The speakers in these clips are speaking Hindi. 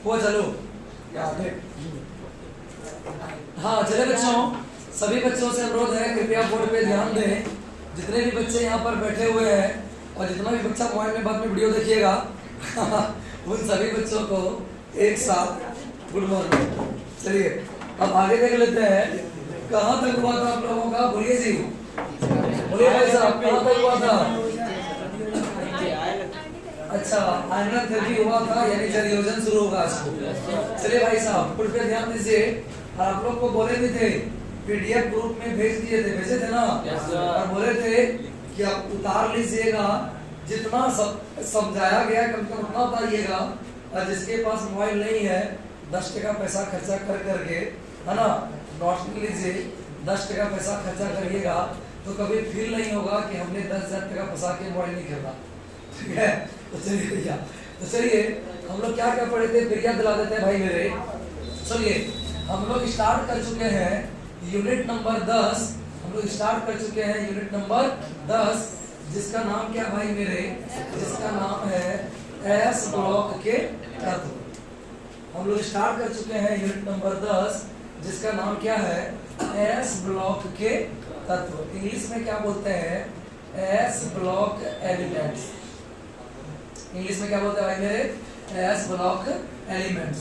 हुआ चलो हाँ चले बच्चों, सभी बच्चों से अनुरोध है कृपया बोर्ड पे ध्यान दें। जितने भी बच्चे यहाँ पर बैठे हुए हैं और जितना भी बच्चा मोबाइल में बाद में वीडियो देखिएगा उन सभी बच्चों को एक साथ गुड मॉर्निंग। चलिए अब आगे देख लेते हैं कहाँ तक हुआ था आप लोगों का। बोलिए जी, बोलिए भाई साहब कहाँ तक हुआ था। अच्छा आयनन थेरेपी हुआ था, यानी जल योजन शुरू होगा आज को। चलिए भाई साहब बोर्ड पे ध्यान दीजिए। आप लोग को बोले भी थे पीडीएफ ग्रुप में भेज दिए थे, भेजे थे ना। और बोले थे कि आप उतार लीजिएगा, जितना समझाया गया कम से कम उतना उतारिएगा। और जिसके पास मोबाइल नहीं है 10 टका पैसा खर्चा कर करके, है ना, नोट लीजिए। 10 टका पैसा खर्चा करिएगा तो कभी फील नहीं होगा कि हमने 10,000 टका फंसा के मोबाइल नहीं खरीदा। ठीक है, तो चलिए भैया, तो चलिए हम लोग क्या क्या पढ़े थे फिर याद दिला देते हैं भाई मेरे। चलिए हम लोग स्टार्ट कर चुके हैं यूनिट नंबर 10। हम लोग स्टार्ट कर चुके हैं यूनिट नंबर 10, जिसका नाम क्या भाई मेरे, जिसका नाम है एस ब्लॉक के तत्व। हम लोग स्टार्ट कर चुके हैं यूनिट नंबर 10, जिसका नाम क्या है एस ब्लॉक के तत्व। इंग्लिश में क्या बोलते हैं, एस ब्लॉक एलिमेंट्स। इंग्लिश में क्या बोलते हैं भाई मेरे, S block elements.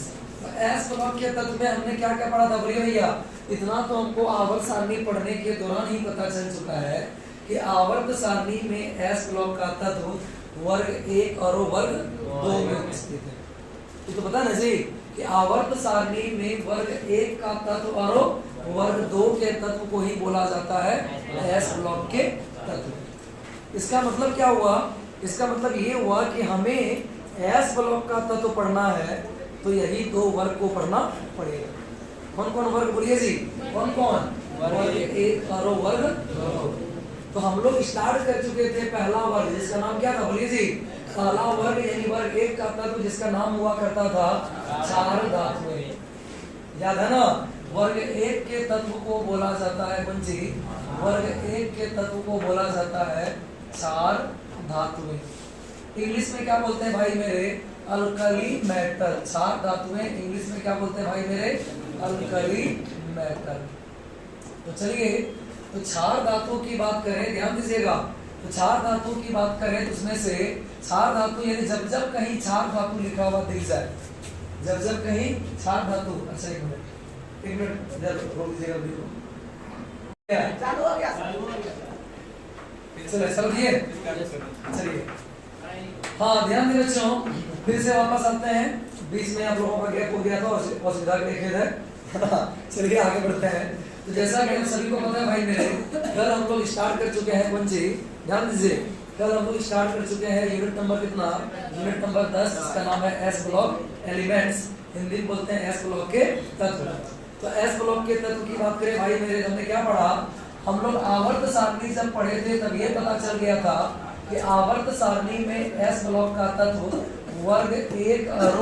S block के तत्व में हमने क्या क्या पढ़ा था बोलिए भैया। इतना तो हमको आवर्त सारणी पढ़ने के दौरान ही पता चल चुका है कि आवर्त सारणी में एस ब्लॉक का तत्व वर्ग 1 और वर्ग 2 में उपस्थित है। ये तो पता ना जी कि आवर्त सारणी में वर्ग 1 का तत्व और वर्ग 2 के तत्व को ही बोला जाता है एस ब्लॉक के तत्व। इसका मतलब क्या हुआ, इसका मतलब ये हुआ कि हमें एस ब्लॉक का तत्व पढ़ना है तो यही 2 वर्ग को पढ़ना पड़ेगा। कौन कौन वर्ग बोलिए जी, कौन कौन, वर्ग 1 और वर्ग 2। तो हम लोग स्टार्ट कर चुके थे पहला वर्ग, जिसका नाम क्या था बोलिए जी, पहला वर्ग यानी वर्ग 1 का तत्व जिसका नाम हुआ करता था क्षार धातुएं। याद है ना, वर्ग 1 के तत्व को बोला जाता है कौन सी, वर्ग 1 के तत्व को बोला जाता है क्षार धातुएं। इंग्लिश में क्या बोलते हैं भाई मेरे, अल्कली मेटल। क्षार धातुएं इंग्लिश में क्या बोलते हैं भाई मेरे, अल्कली मेटल। तो चलिए, तो क्षार धातु की बात करें, ध्यान दीजिएगा। तो क्षार धातु की बात करें तो उसमें से क्षार धातु यानी जब जब कहीं क्षार धातु लिखा हुआ दिख जाए, जब जब कहीं क्षार धातु, अच्छा एक मिनट रोक दीजिएगा वीडियो। चलिए चलिए हाँ ध्यान दें बच्चों, फिर से वापस आते हैं। बीच में आप लोगों का गैप हो गया था और असुविधा के लिए खेद है। चलिए आगे बढ़ते हैं। तो जैसा कि हम सभी को पता है भाई मेरे, कल हम लोग स्टार्ट कर चुके हैं कौन सी, ध्यान दीजिए, कल हम लोग स्टार्ट कर चुके हैं यूनिट नंबर कितना, यूनिट नंबर 10, जिसका नाम है एस ब्लॉक एलिमेंट्स। हिंदी में बोलते हैं एस ब्लॉक के तत्व। तो एस ब्लॉक के तत्व की बात करें भाई मेरे, हमने क्या पढ़ा, हम लोग आवर्त सारणी जब पढ़े थे तब ये पता चल गया था कि आवर्त सारणी में एस ब्लॉक का तत्व वर्ग 1 और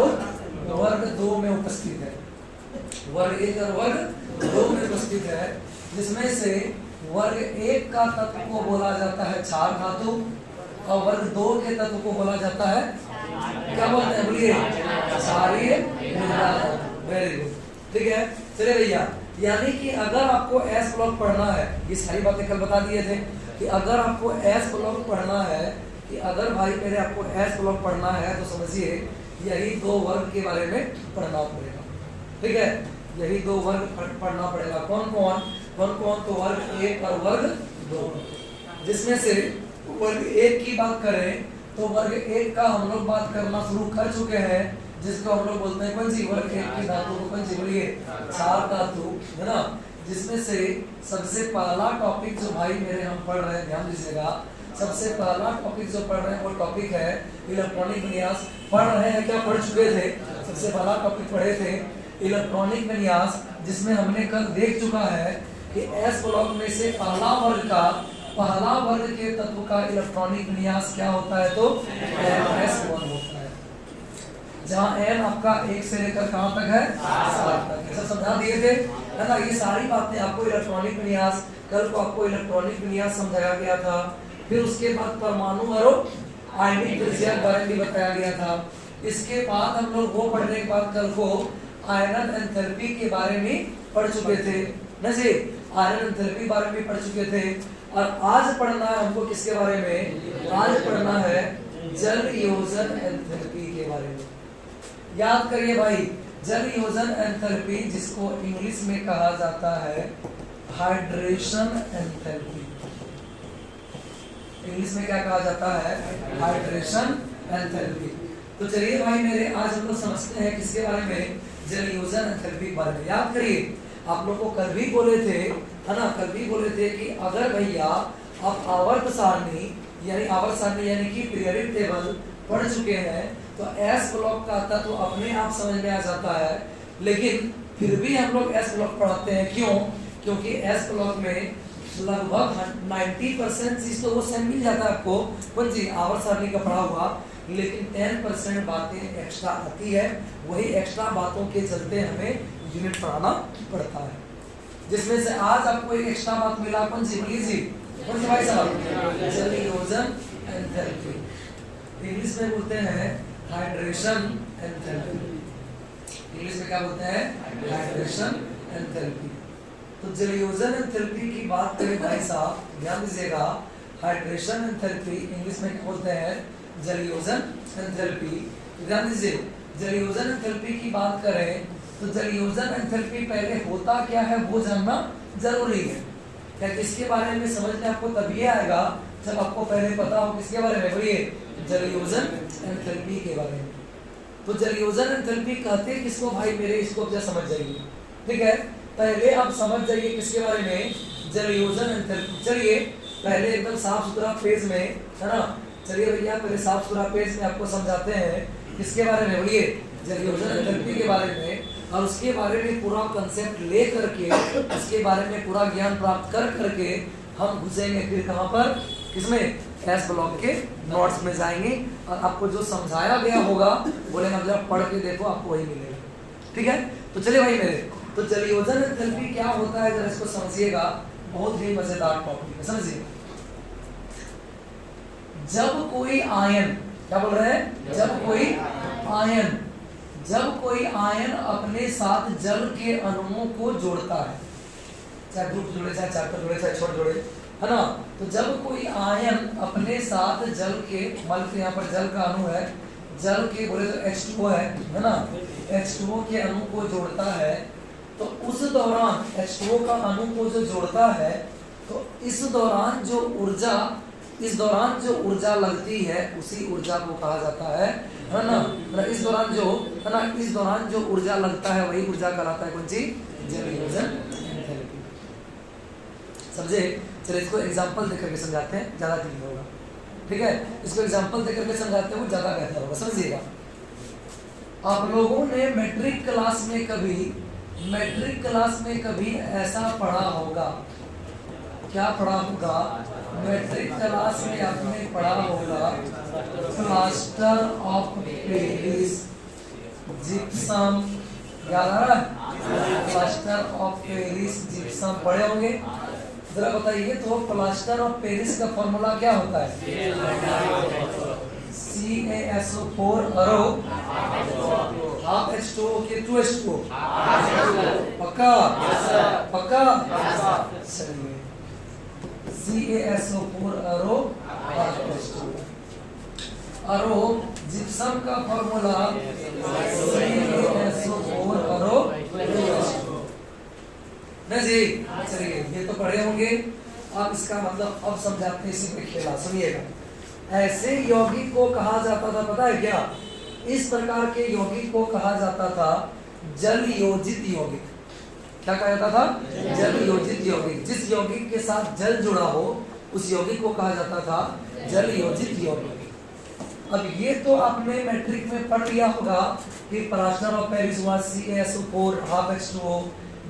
वर्ग 2 में उपस्थित है। वर्ग 1 और वर्ग 2 में उपस्थित है, जिसमें से वर्ग 1 का तत्व को बोला जाता है क्षार धातु और वर्ग 2 के तत्व को बोला जाता है क्या बोलते हैं बोलिए, क्षारीय मृदा धातु। वेरी गुड, ठीक है। चलिए भैया, यानी कि अगर आपको एस ब्लॉक पढ़ना है, ये सारी बातें कल बता दिए थे कि अगर आपको एस ब्लॉक पढ़ना है, कि अगर भाई मेरे आपको एस ब्लॉक पढ़ना है तो समझिए यही 2 वर्ग के बारे में पढ़ना पड़ेगा। ठीक है, यही 2 वर्ग पढ़ना पड़ेगा। कौन कौन, तो वर्ग 1 और वर्ग 2। जिसमें से वर्ग 1 की बात करें तो वर्ग 1 का हम लोग बात करना शुरू कर चुके हैं, जिसको हम लोग बोलते हैं कौन सी, वर्ग 1 की धातु को कौन सी बोलिए, क्षार धातु, है ना। जिसमें से सबसे पहला टॉपिक जो भाई मेरे हम पढ़ रहे हैं, ध्यान दीजिएगा, सबसे पहला टॉपिक जो पढ़ रहे हैं वो टॉपिक है इलेक्ट्रॉनिक विन्यास। पढ़ रहे हैं क्या, पढ़ चुके थे, सबसे पहला टॉपिक पढ़े थे इलेक्ट्रॉनिक विन्यास, जिसमें हमने कल देख चुका है कि एस ब्लॉक में से पहला वर्ग के तत्व का इलेक्ट्रॉनिक विन्यास क्या होता है, तो NS1 होता है। जहाँ N आपका 1 से लेकर कहाँ तक है, 7 तक। ऐसा समझा दिए थे, है ना। ये सारी बातें आपको इलेक्ट्रॉनिक विन्यास, कल को आपको इलेक्ट्रॉनिक विन्यास समझाया गया था। फिर उसके बाद परमाणु और आयनिक त्रिज्या के बारे में बताया गया था। इसके बाद हम लोग वो पढ़ने के बाद कल को आयरन एंथैल्पी के बारे में पढ़ चुके थे ना जी, आयरन एंथैल्पी बारे में पढ़ चुके थे। और आज पढ़ना है हमको किसके बारे में, आज पढ़ना है जल योजन एंथैल्पी के बारे में। याद करिए भाई, जल योजन एंथैल्पी जिसको इंग्लिश में कहा जाता है हाइड्रेशन एंथैल्पी। इंग्लिश में क्या कहा जाता है, हाइड्रेशन एंथैल्पी। तो चलिए भाई मेरे, आज हम लोग समझते हैं किसके बारे में, जल योजन एंथैल्पी के बारे में। याद करिए, आप लोग को कल भी बोले थे, है ना, कल भी बोले थे कि अगर भैया आप आवर्त सारणी यानी कि पीरियोडिक टेबल पढ़ चुके हैं तो एस ब्लॉक का तत्व तो अपने आप समझ में आ जाता है, लेकिन फिर भी हम लोग एस ब्लॉक पढ़ाते हैं। क्यों? क्योंकि एस ब्लॉक में लगभग 90% चीज तो वो सेम मिल जाता है आपको, कौन सी आवर्त सारणी का पढ़ा हुआ, लेकिन 10% बातें एक्स्ट्रा आती है। वही एक्स्ट्रा बातों के चलते हमें यूनिट पढ़ाना पड़ता है, जिसमें से आज आपको एक एक्स्ट्रा बात मिला, कौन सी जी, कौन सी भाई साहब, जल योजन एंथैल्पी। इंग्लिश में बोलते हैं हाइड्रेशन एंथैल्पी। इंग्लिश में क्या बोलते हैं, हाइड्रेशन एंथैल्पी। तो जल योजन एंथैल्पी की बात करें भाई साहब, ध्यान दीजिएगा, हाइड्रेशन एंथैल्पी इंग्लिश में क्या बोलते हैं, जल योजन एंथैल्पी। ध्यान दीजिए, जल योजन एंथैल्पी की बात करें तो जल योजन एंथैल्पी पहले होता क्या है वो जानना जरूरी है। क्या इसके बारे में समझने आपको तभी आएगा जब आपको पहले पता हो किसके बारे में, बोलिए, जल योजन एंथैल्पी के बारे में। तो जल योजन एंथैल्पी कहते किसको भाई मेरे, इसको अब समझ जाइए, ठीक है। पहले आप समझ जाइए किसके बारे में, जल योजन एंथैल्पी। चलिए पहले एकदम साफ सुथरा पेज में, है ना, चलिए भैया पहले साफ सुथरा पेज में आपको समझाते हैं किसके बारे में, बोलिए, जल योजन एंथैल्पी के बारे में। और उसके बारे में पूरा कंसेप्ट ले करके, उसके बारे में पूरा ज्ञान प्राप्त कर करके हम घुसेंगे फिर कहाँ पर, किसमें, एस ब्लॉक के नोट्स में जाएंगे। और आपको जो समझाया गया होगा बोलेंगे जब पढ़ के देखो आपको वही मिलेगा, ठीक है। तो चलिए भाई मेरे, तो जल योजन एंथैल्पी क्या होता है जरा इसको समझिएगा, बहुत ही मजेदार टॉपिक है, समझिए। जब कोई आयन, क्या बोल रहे हैं, जब कोई आयन अपने साथ जल के अणुओं को जोड़ता है, चाहे ग्रुप जोड़े, चाहे चैप्टर जोड़े, चाहे छोड़ जोड़े, है ना। तो जब कोई आयन अपने साथ जल के, मान लो यहाँ पर जल का अणु है, जल के बोले तो H2O है ना, H2O के अणु को जोड़ता है, तो उस दौरान H2O का अणु को जो जोड़ता है, तो इस दौरान जो ऊर्जा लगती है उसी ऊर्जा को कहा जाता है ना। इस दौरान जो ऊर्जा लगता है वही ऊर्जा कहलाता है कौन सी, जल योजन एंथैल्पी। समझे? चलिए इसको एग्जांपल देकर के समझाते हैं, ज्यादा क्लियर होगा, ठीक है। इसको एग्जांपल देकर के समझाते हैं वो ज्यादा बेहतर होगा, समझिएगा। आप लोगों ने मैट्रिक क्लास में कभी ऐसा पढ़ा होगा, क्या पढ़ा होगा, मैट्रिक क्लास में आपने पढ़ा होगा प्लास्टर ऑफ पेरिस, जिप्सम, याद आ रहा है, प्लास्टर ऑफ पेरिस, जिप्सम पढ़े होंगे। जरा बताइए तो प्लास्टर ऑफ पेरिस का फॉर्मूला क्या होता है, CaSO4 हाफ H2O के 2H2O, पक्का, चलिए CaSO4 अरो जिप्सम का फॉर्मूला CaSO4 नहीं जी। चलिए ये तो पढ़े होंगे, आप इसका मतलब अब समझाते हैं, इसी पे खेला, सुनिएगा। ऐसे यौगिक को कहा जाता था, पता है क्या, इस प्रकार के यौगिक को कहा जाता था जल योजित यौगिक। क्या कहा जाता था, जल योजित यौगिक। जिस यौगिक के साथ जल जुड़ा हो उस यौगिक को कहा जाता था जल योजित यौगिक। अब ये तो आपने मैट्रिक में पढ़ लिया होगा कि प्लास्टर ऑफ पेरिस हुआ CaSO4 हाफ H2O,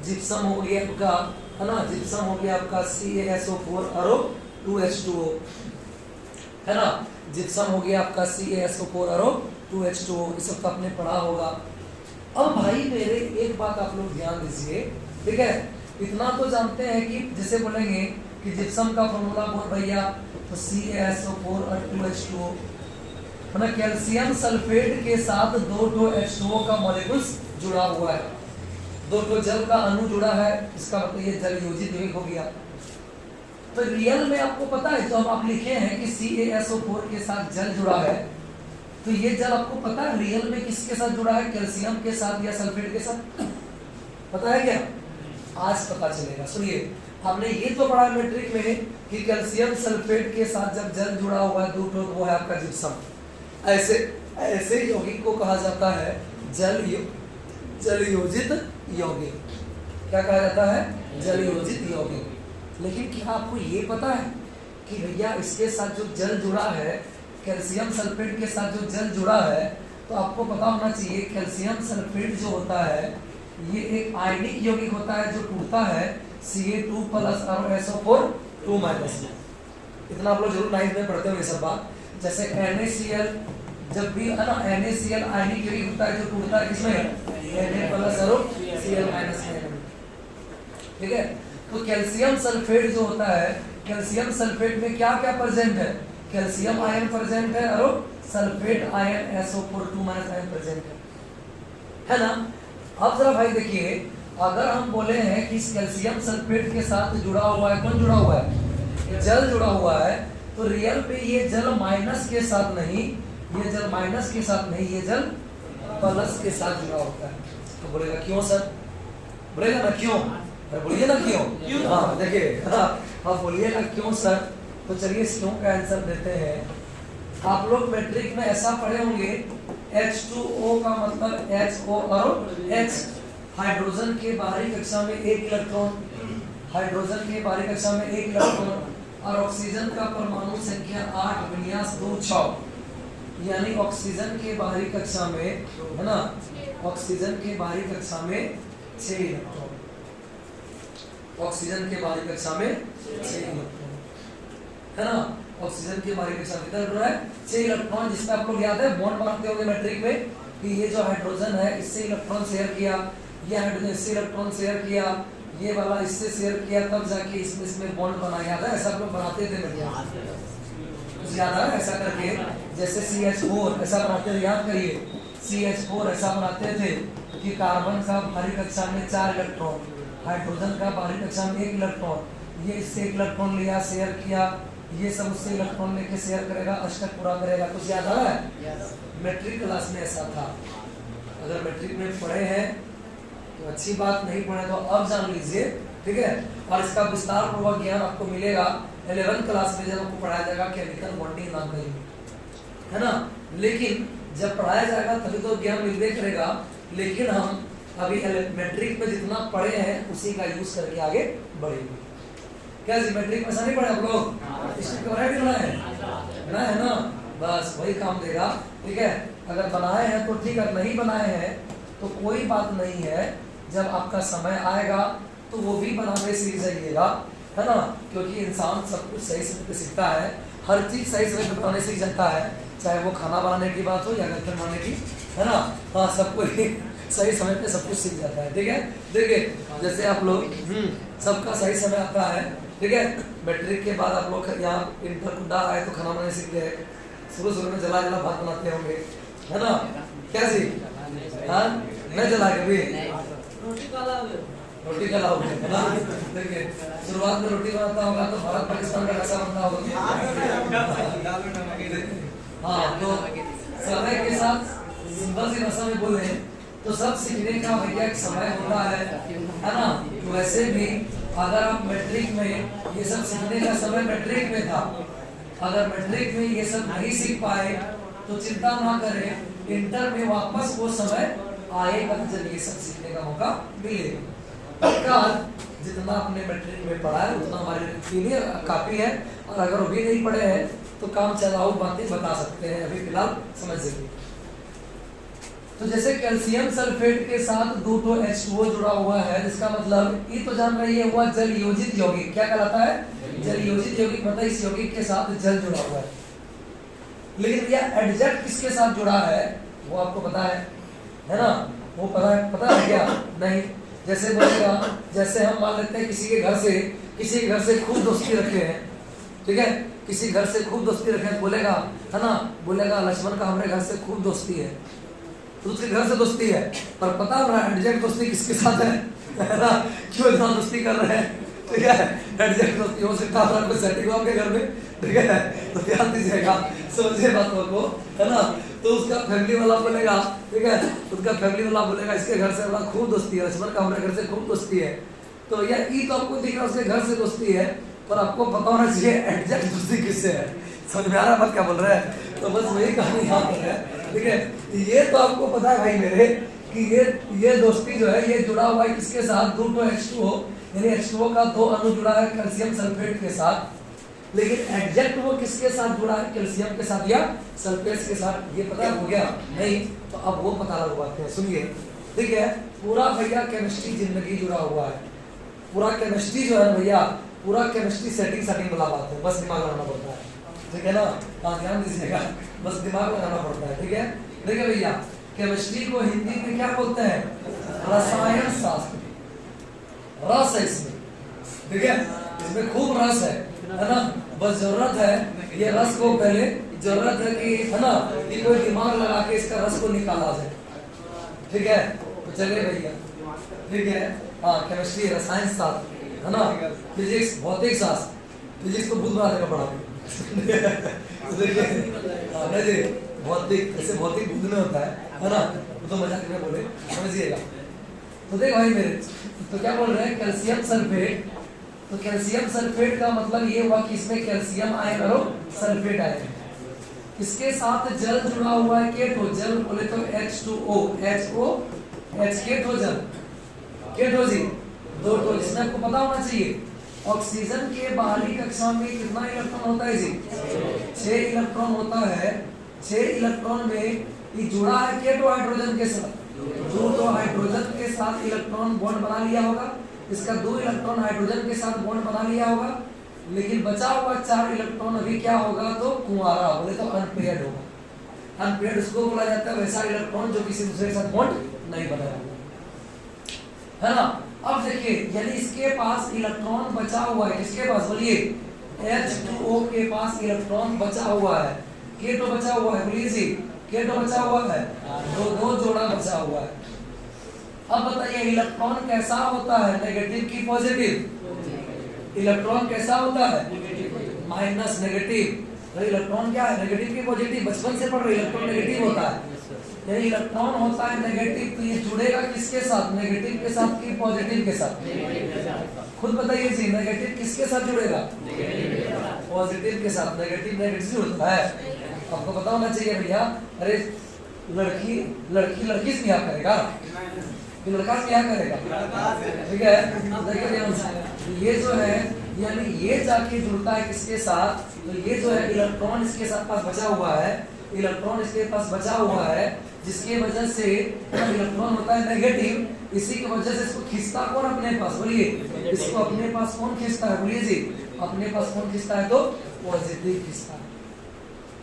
जिप्सम हो गया आपका, है ना, जिप्सम हो गया आपका CaSO4 और 2H2O, है ना, जिप्सम हो गया आपका CaSO4 और 2H2O, इस सब आपने पढ़ा होगा। अब भाई मेरे एक बात आप लोग ध्यान दीजिए, ठीक है। इतना तो जानते हैं कि जैसे बोलेंगे कि जिप्सम का फॉर्मूला बोल भैया तो CaSO4 और 2H2O, ना कैल्शियम सल्फेट के साथ 2 H2O का मॉलिक्यूल्स जुड़ा हुआ है, 2 जल का अणु जुड़ा है, इसका मतलब ये जल योजित यौगिक हो गया। तो रियल में आपको पता है, तो हम आप लिखे हैं कि CaSO4 के साथ जल जुड़ा है, तो ये जल आपको पता है रियल में किसके साथ जुड़ा है, कैल्शियम के साथ या सल्फेट के साथ, पता है क्या? आज पता चलेगा। सुनिए, हमने ये तो पढ़ा मैट्रिक में कि कैल्शियम सल्फेट के साथ जब जल जुड़ा हुआ है 2 तो वो है आपका जिप्सम। ऐसे यौगिक को कहा जाता है जल योजित यौगिक। क्या कहा जाता है? जल योजित यौगिक। लेकिन क्या आपको ये पता है कि भैया इसके साथ जो जल जुड़ा है, कैल्शियम सल्फेट के साथ जो जल जुड़ा है, तो आपको पता होना चाहिए कैल्शियम सल्फेट जो होता है ये एक आयनिक यौगिक होता है जो टूटता है Ca2 प्लस और SO4 2 माइनस। इतना आप लोग जरूर 9th में पढ़ते हो ये सब बात। जैसे NaCl जब भी है ना, NaCl आयनिक यौगिक होता है जो टूटता है किसमें, Na प्लस और Cl माइनस में। ठीक है, तो कैल्शियम सल्फेट जो होता है, कैल्शियम सल्फेट में क्या क्या प्रेजेंट है, कैल्शियम आयन प्रेजेंट है और sulphate ion SO4 2 minus ion present है ना। अब जरा भाई देखिए, अगर हम बोले हैं कि इस कैल्शियम सल्फेट के साथ जुड़ा हुआ है, कौन जुड़ा हुआ है, जल जुड़ा हुआ है, तो रियल पे ये जल माइनस के साथ नहीं, ये जल माइनस के साथ नहीं, ये जल प्लस के साथ जुड़ा होता है। तो बोलेगा क्यों सर, बोलेगा ना क्यों, बोलिए ना क्यों, हाँ देखिए, हाँ बोलिएगा क्यों सर। तो चलिए इस क्यों का आंसर देते हैं। आप लोग मैट्रिक में ऐसा पढ़े होंगे H2O का मतलब HO और H, हाइड्रोजन के बाहरी कक्षा में 1 इलेक्ट्रॉन, हाइड्रोजन के बाहरी कक्षा में 1 इलेक्ट्रॉन, और ऑक्सीजन का परमाणु संख्या 8 विन्यास 2 6, यानी ऑक्सीजन के बाहरी कक्षा में है ना, ऑक्सीजन के बाहरी कक्षा में 6 इलेक्ट्रॉन, ऑक्सीजन के बाहरी कक्षा में 6 इलेक्ट्रॉन है ना, ऑक्सीजन के बाहरी कक्षा में कितना है 6 इलेक्ट्रॉन, जिसमें आप लोग याद है बॉन्ड बनाते होंगे मैट्रिक में कि ये जो हाइड्रोजन है इससे इलेक्ट्रॉन शेयर किया, ये हाइड्रोजन इससे इलेक्ट्रॉन शेयर किया, ये वाला इससे शेयर किया, तब जाके इसमें बॉन्ड बना। याद है ऐसा आप लोग बनाते थे मैट्रिक, याद है ऐसा करके, जैसे CH4 ऐसा बनाते थे, याद करिए CH4 ऐसा बनाते थे कि कार्बन का बाहरी कक्षा में 4 इलेक्ट्रॉन, हाइड्रोजन का बाहरी कक्षा में 1 इलेक्ट्रॉन, ये इससे 1 इलेक्ट्रॉन लिया शेयर किया, ये सब उससे इलेक्ट्रॉन लेके शेयर करेगा, अष्टक पूरा करेगा। कुछ याद आ रहा है? मैट्रिक क्लास में ऐसा था। अगर मैट्रिक में पढ़े हैं तो अच्छी बात, नहीं पढ़े तो अब जान लीजिए, ठीक है। और इसका विस्तार पूर्वक ज्ञान आपको मिलेगा 11th क्लास में, जब आपको पढ़ाया जाएगा केमिकल बॉन्डिंग नाम का यूनिट, है ना। लेकिन जब पढ़ाया जाएगा तभी तो ज्ञान मिलते करेगा। लेकिन हम अभी मैट्रिक में जितना पढ़े हैं उसी का यूज करके आगे बढ़ेंगे। क्या जी मैट्रिक में ऐसा नहीं पढ़े आप लोग? इसमें वैरायटी बनाए है ना, बस वही काम देगा, ठीक है। अगर बनाए हैं तो ठीक है, नहीं बनाए हैं तो कोई बात नहीं है, जब आपका समय आएगा तो वो भी बनाने सीख जाइएगा, है ना। क्योंकि इंसान सब कुछ सही समय पे सीखता है, हर चीज सही समय पे बनाने सीख जाता है, चाहे वो खाना बनाने की बात हो या गर्लफ्रेंड बनाने की, है ना। हाँ, सब कोई सही समय पे सब कुछ सीख जाता है, ठीक है। देखिए जैसे आप लोग सबका सही समय आता है, ठीक है। मैट्रिक के बाद आप लोग यहाँ इंटर कुड्डा आए तो खाना बनाने सीख गए, शुरू में जला जला भात बनाते होंगे, है ना। क्या जी, हाँ नहीं जला कभी रोटी काला हो गया, है ना। देखिए शुरुआत में रोटी बनाता होगा तो भारत पाकिस्तान का कैसा बनता होगा। हाँ, तो समय के साथ सिंपल सी भाषा में बोले तो सब सीखने का भैया एक समय होता है ना। तो वैसे भी अगर आप मैट्रिक में ये सब सीखने का समय मैट्रिक में था, अगर मैट्रिक में ये सब नहीं सीख पाए तो चिंता ना करें, इंटर में वापस वो समय आएगा जब ये सब सीखने का मौका मिलेगा। जितना आपने मैट्रिक में पढ़ा है उतना हमारे लिए काफी है, और अगर वो भी नहीं पढ़े हैं तो काम चलाऊ बातें बता सकते हैं, अभी फिलहाल समझ लीजिए। तो जैसे कैल्शियम सल्फेट के साथ 2 H2O जुड़ा हुआ है, जिसका मतलब ये तो जान रही है हुआ जल योजित यौगिक। क्या कहलाता है? जल योजित यौगिक, मतलब इस यौगिक के साथ जल जुड़ा हुआ है। लेकिन यह एडजेक्ट किसके साथ जुड़ा है वो आपको पता है ना। वो पता है क्या? नहीं। जैसे बोलेगा, जैसे हम मान लेते हैं किसी के घर से खूब दोस्ती रखे हैं, ठीक है। किसी घर से खूब दोस्ती रखे तो बोलेगा, है ना, बोलेगा लक्ष्मण का हमारे घर से खूब दोस्ती है, तो उसके घर से दोस्ती है, पर पता हो रहा है एग्जैक्ट दोस्ती किसके साथ है ना, क्यों इतना दोस्ती कर रहे हैं, ठीक है, एग्जैक्ट दोस्ती हो सकता है कोई सेटिंग हो आपके घर में, ठीक है, तो ध्यान दीजिएगा, समझिए बातों को, है ना। तो उसका फैमिली वाला बोलेगा, ठीक है, उसका फैमिली वाला बोलेगा इसके घर से हमारा खूब दोस्ती है, लक्ष्मण का हमारे घर से खूब दोस्ती है, तो यह ई तो आपको दिख रहा है उसके घर से दोस्ती है, पर आपको पता होना चाहिए एग्जैक्ट दोस्ती किससे है, समझ में आ रहा है बात क्या बोल रहे हैं, तो बस वही कहानी यहाँ पर है, ठीक है। ये तो आपको पता है भाई मेरे कि ये दोस्ती जो है ये जुड़ा हुआ है किसके साथ, 2H2O, यानी H2O का 2 अणु जुड़ा है कैल्शियम सल्फेट के साथ, लेकिन एग्जैक्ट वो किसके साथ जुड़ा है, कैल्शियम के साथ या सल्फेट के साथ, ये पता हो गया नहीं, तो अब वो पता लगवाते हैं, सुनिए, ठीक है। पूरा भैया केमिस्ट्री जिंदगी जुड़ा हुआ है, पूरा केमिस्ट्री जो है भैया, पूरा केमिस्ट्री सेटिंग वाला बात है, बस दिमाग लगाना पड़ता है, ठीक है ना, हाँ ध्यान दीजिएगा, बस दिमाग लगाना पड़ता है, ठीक है। देखिए भैया केमिस्ट्री को हिंदी में क्या बोलते हैं, रसायन शास्त्र, रस है इसमें, ठीक है, इसमें खूब रस है ना, बस जरूरत है ये रस को पहले जरूरत है कि, है ना, कि कोई दिमाग लगा के इसका रस को निकाला जाए, ठीक है। तो चलिए भैया, ठीक है, हाँ केमिस्ट्री रसायन शास्त्र, है ना, फिजिक्स भौतिक शास्त्र, फिजिक्स को बुध बनाने का पढ़ा देखिए भौतिक, ऐसे भौतिक बुध में होता है ना, तो मजाक में बोले, समझिएगा। तो देख भाई मेरे, तो क्या बोल रहे हैं, कैल्शियम सल्फेट, तो कैल्शियम सल्फेट का मतलब ये हुआ कि इसमें कैल्शियम आयन और सल्फेट आयन, इसके साथ जल जुड़ा हुआ है, केटो, जल बोले तो H2O, H केटो जल, केटो जी, दो तो इसमें आपको पता होना चाहिए ऑक्सीजन के बाहरी कक्षा में कितना इलेक्ट्रॉन होता है जी, 6 इलेक्ट्रॉन होता है, 6 इलेक्ट्रॉन में ये जुड़ा है केटो हाइड्रोजन के साथ, तो हाइड्रोजन के साथ इलेक्ट्रॉन बॉन्ड बना लिया होगा, इसका 2 इलेक्ट्रॉन हाइड्रोजन के साथ बॉन्ड बना लिया होगा, लेकिन बचा हुआ 4 इलेक्ट्रॉन अभी क्या होगा, तो कुंवारा, बोले तो अनपेयर्ड होगा, अनपेयर्ड उसको बोला जाता है वैसा इलेक्ट्रॉन जो किसी दूसरे के साथ बॉन्ड नहीं बनाया होगा, है ना। अब देखिए यानी इसके पास इलेक्ट्रॉन बचा हुआ है, किसके पास बोलिए, H2O के पास इलेक्ट्रॉन बचा हुआ है, केटो बचा हुआ है, बोलिए जी, केटो बचा हुआ है, दो जोड़ा बचा हुआ है। अब बताइए इलेक्ट्रॉन कैसा होता है, नेगेटिव की पॉजिटिव, इलेक्ट्रॉन कैसा होता है, माइनस नेगेटिव, तो इलेक्ट्रॉन क्या है, नेगेटिव की पॉजिटिव, बचपन से पढ़ रहे इलेक्ट्रॉन नेगेटिव होता है, यानी इलेक्ट्रॉन होता है नेगेटिव, तो ये जुड़ेगा किसके साथ, नेगेटिव के साथ कि पॉजिटिव के साथ, खुद बताइए जी, नेगेटिव किसके साथ जुड़ेगा, पॉजिटिव के साथ, नेगेटिव से जुड़ता है, आपको पता होना चाहिए भैया। अरे लड़की से ब्याह करेगा, लड़का से ब्याह करेगा, ठीक है, देखिए ये जो है यानी ये जाके जुड़ता है किसके साथ, तो ये जो है इलेक्ट्रॉन इसके साथ पास बचा हुआ है, इलेक्ट्रॉन इसके पास बचा हुआ है, जिसकी वजह से इलेक्ट्रॉन होता है नेगेटिव, इसी की वजह से इसको खींचता कौन अपने पास, बोलिए, इसको अपने पास कौन खींचता है, बोलिए जी, अपने पास कौन खींचता है, तो पॉजिटिव खींचता है।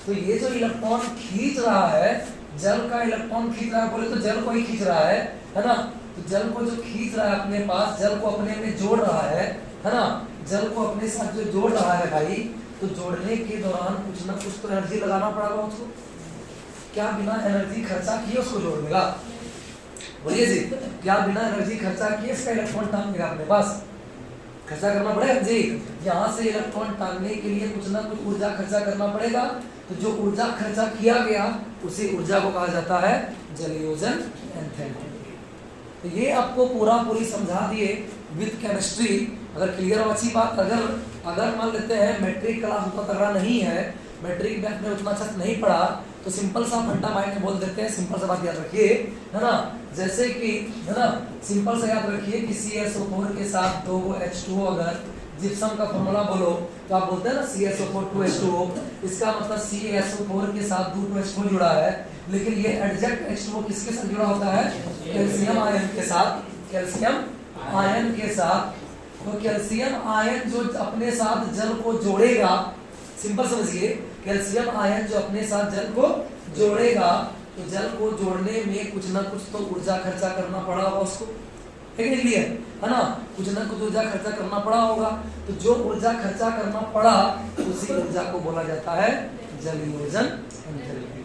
तो ये जो इलेक्ट्रॉन खींच रहा है, जल का इलेक्ट्रॉन खींच रहा है, बोले तो जल को ही खींच रहा है ना, तो जल को जो खींच रहा है अपने पास, जल को अपने में जोड़ रहा है ना, जल को अपने साथ जो जोड़ रहा है भाई, तो जोड़ने के दौरान कुछ ना कुछ तो एनर्जी लगाना पड़ेगा उसको, क्या बिना एनर्जी खर्चा किए उसको जोड़ देगा, बोलिए जी, क्या बिना एनर्जी खर्चा किए इसका इलेक्ट्रॉन टांगेगा अपने पास, खर्चा करना पड़ेगा जी, यहाँ से इलेक्ट्रॉन टांगने के लिए कुछ ना कुछ ऊर्जा खर्चा करना पड़ेगा, तो जो ऊर्जा खर्चा किया गया उसी ऊर्जा को कहा जाता है जलयोजन एंथैल्पी। तो ये आपको पूरी समझा दिए विद केमिस्ट्री। अगर क्लियर हो अच्छी बात, अगर मान लेते हैं मैट्रिक क्लास उतना तगड़ा नहीं है, मैट्रिक में उतना अच्छा नहीं पढ़ा, तो सिंपल सा फंडा माइंड में बोल देते हैं, सिंपल सा बात याद रखिए, है ना, जैसे कि, है ना, सिंपल सा याद रखिए कि CSO4 के साथ 2 H2O, अगर जिप्सम का फॉर्मूला बोलो तो आप बोलते हैं ना CSO4 2H2O, इसका मतलब CSO4 के साथ 2 H2O जुड़ा है, लेकिन ये एग्जैक्ट H2O किसके साथ जुड़ा होता है, कैल्शियम आयन के साथ, कैल्शियम आयन के साथ। तो कैल्शियम आयन जो अपने साथ जल को जोड़ेगा, सिंपल समझिए, कैल्शियम आयन जो अपने साथ जल को जोड़ेगा, तो जल को जोड़ने में कुछ ना कुछ तो ऊर्जा खर्चा करना पड़ा होगा उसको, है ना, कुछ ना कुछ ऊर्जा खर्चा करना पड़ा होगा, तो जो ऊर्जा खर्चा करना पड़ा उसी ऊर्जा को बोला जाता है जलयोजन एंथैल्पी।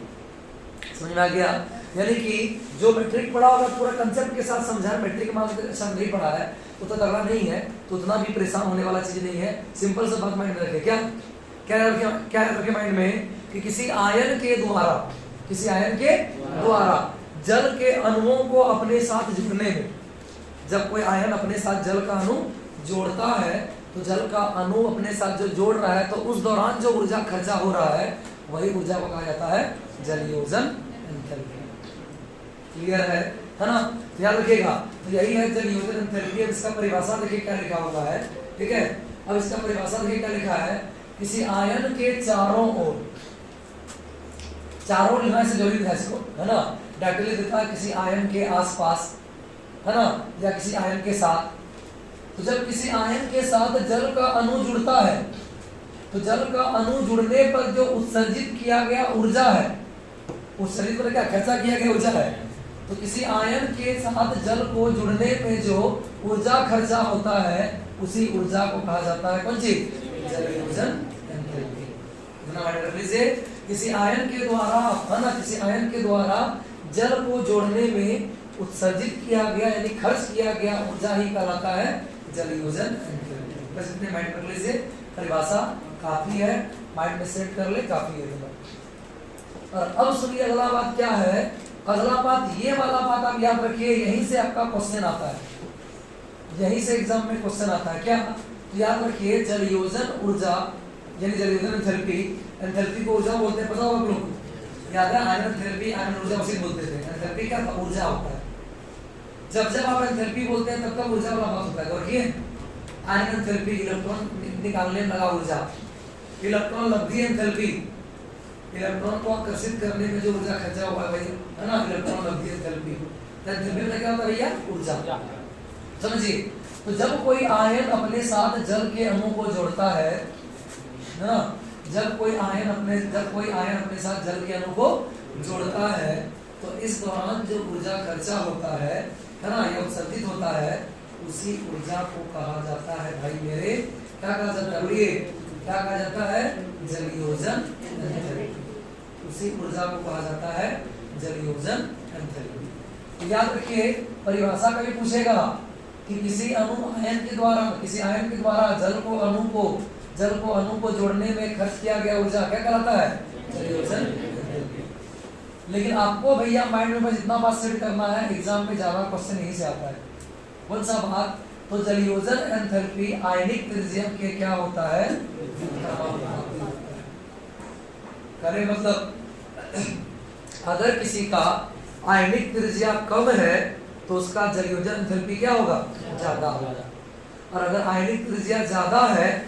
समझ में आ गया? यानी कि जो मैट्रिक पढ़ा होगा पूरा कंसेप्ट के साथ समझा है, मैट्रिक मार्गदर्शन नहीं पढ़ा है तो तगड़ा नहीं है, तो उतना भी परेशान होने वाला चीज नहीं है। सिंपल सा बात माइंड में रखे, क्या क्या रखे माइंड में कि किसी आयन के द्वारा जल के अणुओं को अपने साथ जुड़ने में, जब कोई आयन अपने साथ जल का अणु जोड़ता है तो जल का अणु अपने साथ जो जोड़ रहा है तो उस दौरान जो ऊर्जा खर्चा हो रहा है वही ऊर्जा को कहा जाता है जलयोजन एंथैल्पी। क्लियर है ना? याद रखिएगा, तो यही है जलयोजन एंथैल्पी। अब इसका परिभाषा देखिए क्या लिखा हुआ है, ठीक है। अब इसका परिभाषा देखिए क्या लिखा है, किसी आयन के चारों ओर लिखना से जरूरी है इसको, है ना। डायरेक्टली देता है किसी आयन के आसपास, है ना, या किसी आयन के साथ। तो जब किसी आयन के साथ जल का अणु जुड़ता है तो जल का अणु जुड़ने पर जो उत्सर्जित किया गया ऊर्जा है, उत्सर्जित पर क्या खर्चा किया गया ऊर्जा है, तो किसी आयन के साथ जल को जुड़ने में जो ऊर्जा खर्चा होता है उसी ऊर्जा को कहा जाता है कौन चीज? जलयोजन एंथैल्पी। किसी आयन के द्वारा, है ना, किसी आयन के द्वारा जल को जोड़ने में उत्सर्जित किया गया यानी खर्च किया गया ऊर्जा ही कहलाता है जलयोजन एंथैल्पी। बस इतने माइंड कर लीजिए, परिभाषा काफी है, माइंड में सेट कर ले, काफी है। और अब सुनिए अगला बात क्या है। अगला बात, ये वाला बात आप याद रखिए, यहीं से आपका क्वेश्चन आता है, यहीं से एग्जाम में क्वेश्चन आता है। क्या? तो याद रखिए, जलयोजन ऊर्जा यानी जलयोजन एंथैल्पी, एंथैल्पी को ऊर्जा बोलते हैं, पता होगा आप लोगों को, याद है? आयन एंथैल्पी, आयन ऊर्जा उसी बोलते थे। एंथैल्पी क्या था? ऊर्जा होता है। जब आप एंथैल्पी बोलते हैं तब तक ऊर्जा वाला बात होता है। देखिए, आयन एंथैल्पी इलेक्ट्रॉन निकालने में लगा ऊर्जा, इलेक्ट्रॉन लब्धि एंथैल्पी, इलेक्ट्रॉन को आकर्षित करने में जो ऊर्जा खर्चा हुआ है भाई, है ना, इलेक्ट्रॉन लब्धि एंथैल्पी। एंथैल्पी में क्या होता है भैया? ऊर्जा। समझिए, तो जब कोई आयन अपने साथ जल के अणु को जोड़ता है ना, जब कोई आयन अपने साथ जल के अणु को जोड़ता है तो इस दौरान जो ऊर्जा खर्चा होता है ना, या उत्सर्जित होता है, उसी ऊर्जा को कहा जाता है भाई मेरे, क्या कहा जाता है? बोलिए, क्या कहा जाता है? जलयोजन एंथैल्पी। उसी ऊर्जा को कहा जाता है जलयोजन एंथैल्पी। याद रखिए, परिभाषा कभी पूछेगा कि किसी आयन के द्वारा जल को अणु को जोड़ने में खर्च किया गया ऊर्जा क्या कहलाता है? जलयोजन एंथैल्पी। लेकिन आपको भैया माइंड में बस इतना बात सेट करना है, एग्जाम में ज्यादा क्वेश्चन यही से आता है। कौन सा बात? तो जलयोजन एंथैल्पी आयनिक त्रिज्यम के क्या होता है? करे मतलब अगर किसी का आयनिक त्रिज्या कम है तो उसका जलयोजन एंथैल्पी क्या होगा? ज्यादा होगा। और अगर आयनिक त्रिज्या ज्यादा है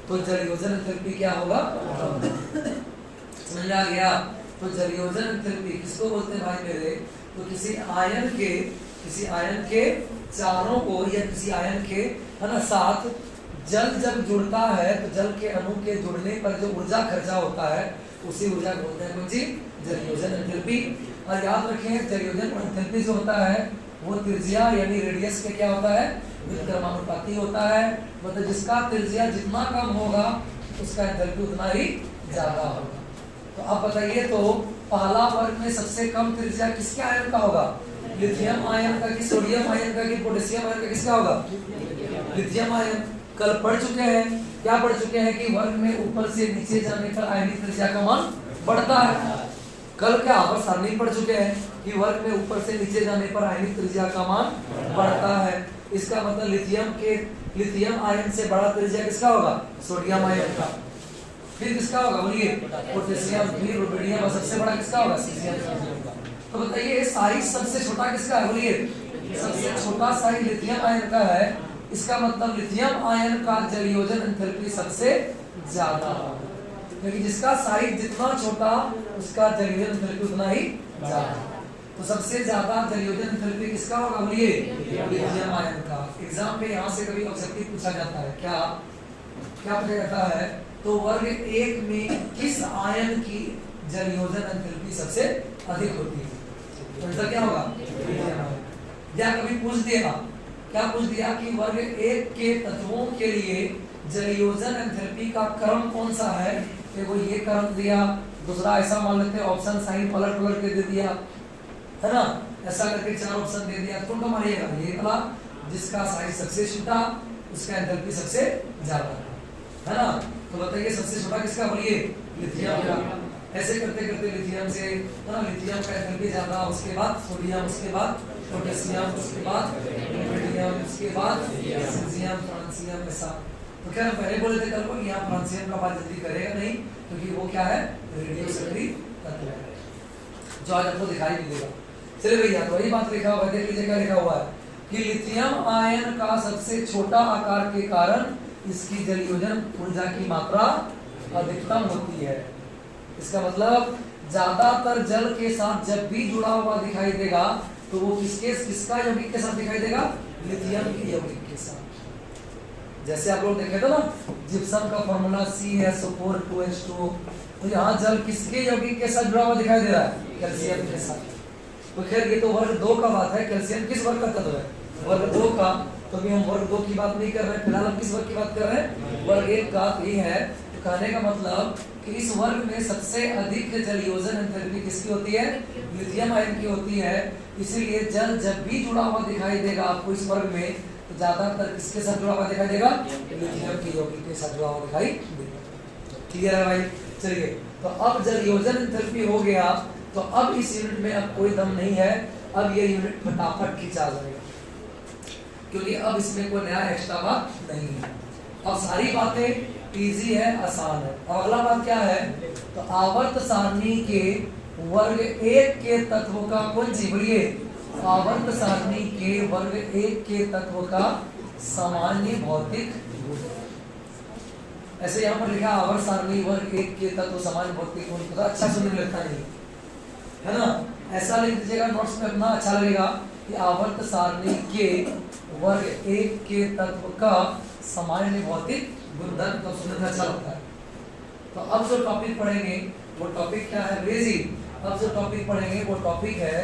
तो जलयोजन एंथैल्पी क्या होगा? समझ आ गया? तो जलयोजन एंथैल्पी किसको बोलते हैं भाई मेरे? तो किसी आयन के चारों को या किसी आयन के, है ना, साथ जल जब जुड़ता है तो जल के अणु के जुड़ने पर जो ऊर्जा खर्चा होता है उसी ऊर्जा को बोलते हैं कौन सी? जलयोजन एंथैल्पी। और याद रखें, जलयोजन एंथैल्पी जो होता है वो त्रिज्या यानी रेडियस के क्या होता है? व्युत्क्रमानुपाती होता है। मतलब जिसका त्रिज्या जितना कम होगा उसका एंथैल्पी उतना ही ज्यादा होगा। तो आप बताइए, तो पहला वर्ग में सबसे कम त्रिज्या किसके आयन का होगा? लिथियम आयन का, कि सोडियम आयन का, कि पोटेशियम आयन का? किसका होगा? Lithium ion. कल पढ़ चुके हैं, क्या पढ़ चुके हैं कि वर्ग में ऊपर से नीचे जाने पर आयनिक त्रिज्या का मान बढ़ता है। कल क्या आप सारणी पढ़ चुके हैं कि वर्ग में ऊपर से नीचे जाने पर आयनिक त्रिज्या का मान बढ़ता है। इसका मतलब लिथियम आयन से बड़ा त्रिज्या किसका होगा? सोडियम आयन का। फिर किसका होगा? बोलिए, पोटेशियम। फिर रुबिडियम। और सबसे बड़ा किसका होगा? सीजियम। तो बताइए, साइज सबसे छोटा किसका है? बोलिए, सबसे छोटा साइज लिथियम आयन का है। इसका मतलब लिथियम आयन का जलयोजन एंथैल्पी सबसे ज्यादा होगा, क्योंकि जिसका साइज जितना छोटा उसका जलयोजन एंथैल्पी उतना ही ज्यादा। तो सबसे ज्यादा जलयोजन एंथैल्पी किसका होगा? बोलिए, लिथियम आयन का। एग्जाम में यहाँ से कभी ऑब्जेक्टिव पूछा जाता है, क्या पूछा जाता है? तो वर्ग 1 में किस आयन की जलयोजन एंथैल्पी सबसे अधिक होती है? तो आंसर क्या होगा? या कभी पूछ दिया क्या पूछ दिया कि वर्ग 1 के तत्वों के लिए जलयोजन एंथैल्पी का क्रम कौन सा है। देखो ये क्रम दिया, दूसरा ऐसा मान लेते हैं ऑप्शन साइन पलट पलट के दे दिया है ना, ऐसा करके 4 ऑप्शन दे दिया तो उनका मानिएगा ये वाला जिसका साइज सबसे छोटा उसका एंथैल्पी सबसे ज्यादा है ना। तो बताइए सबसे छोटा किसका, बोलिए लिथियम का। ऐसे करते करते लिथियम से है ना, लिथियम का एंथैल्पी ज्यादा, उसके बाद सोडियम, उसके बाद पोटेशियम, उसके बाद रुबिडियम, उसके बाद सीजियम, फ्रांसियम, ऐसा। तो क्या हम पहले बोले थे कल को कि यहाँ फ्रांसियम का बात जल्दी करेगा नहीं क्योंकि वो क्या है रेडियो सक्रिय तत्व है जो आज आपको दिखाई नहीं देगा। चलिए भैया तो वही बात लिखा हुआ है, देख लीजिए क्या लिखा हुआ है कि लिथियम आयन का सबसे छोटा आकार के कारण इसकी जलयोजन ऊर्जा की मात्रा अधिकतम होती है। इसका मतलब ज्यादातर जल के साथ जब भी जुड़ा हुआ दिखाई देगा तो वो किसका यौगिक के साथ दिखाई देगा, लिथियम के यौगिक के साथ। जैसे आप लोग देखे थे ना जिप्सम का फॉर्मूला CaSO4 तो यहाँ जल किसके यौगिक के साथ जुड़ा हुआ दिखाई दे रहा है, कैल्शियम के साथ। तो खैर ये तो वर्ग 2 का बात है, कैल्शियम किस वर्ग का तत्व है, वर्ग 2 का। तो अभी हम वर्ग 2 की बात नहीं कर रहे हैं, फिलहाल हम किस वर्ग की बात कर रहे हैं, वर्ग 1 का। ये है तो कहने का मतलब कि इस वर्ग में सबसे अधिक जलयोजन एंथैल्पी किसकी होती है, लिथियम आयन की होती है। इसीलिए जल जब भी जुड़ा हुआ दिखाई देगा आपको इस वर्ग में तो ज्यादातर किसके साथ जुड़ा हुआ दिखाई देगा, लिथियम के यौगिक के साथ जुड़ा हुआ दिखाई देगा। क्लियर है भाई। चलिए तो अब जलयोजन एंथैल्पी हो गया तो अब इस यूनिट में अब कोई दम नहीं है, अब ये यूनिट फटाफट खींचा जाएगा क्योंकि अब इसमें कोई नया एक्स्ट्रा बात नहीं है। अब सारी बातें इजी है, आसान है। और अगला बात क्या है, तो आवर्त सारणी के वर्ग 1 के तत्व का कौन सी, बोलिए आवर्त सारणी के वर्ग 1 के तत्व का सामान्य भौतिक गुण। ऐसे यहाँ पर लिखा आवर्त सारणी वर्ग 1 के तत्व सामान्य भौतिक गुण, तो अच्छा सुनने में लगता नहीं है ना, ऐसा लिख दीजिएगा नोट्स में अपना, अच्छा लगेगा कि आवर्त सारणी के वर्ग 1 के तत्व का सामान्य भौतिक गुणधर्म, तो सुनने में अच्छा लगता है। तो अब जो टॉपिक पढ़ेंगे वो टॉपिक क्या है अंग्रेजी, अब जो टॉपिक पढ़ेंगे वो टॉपिक है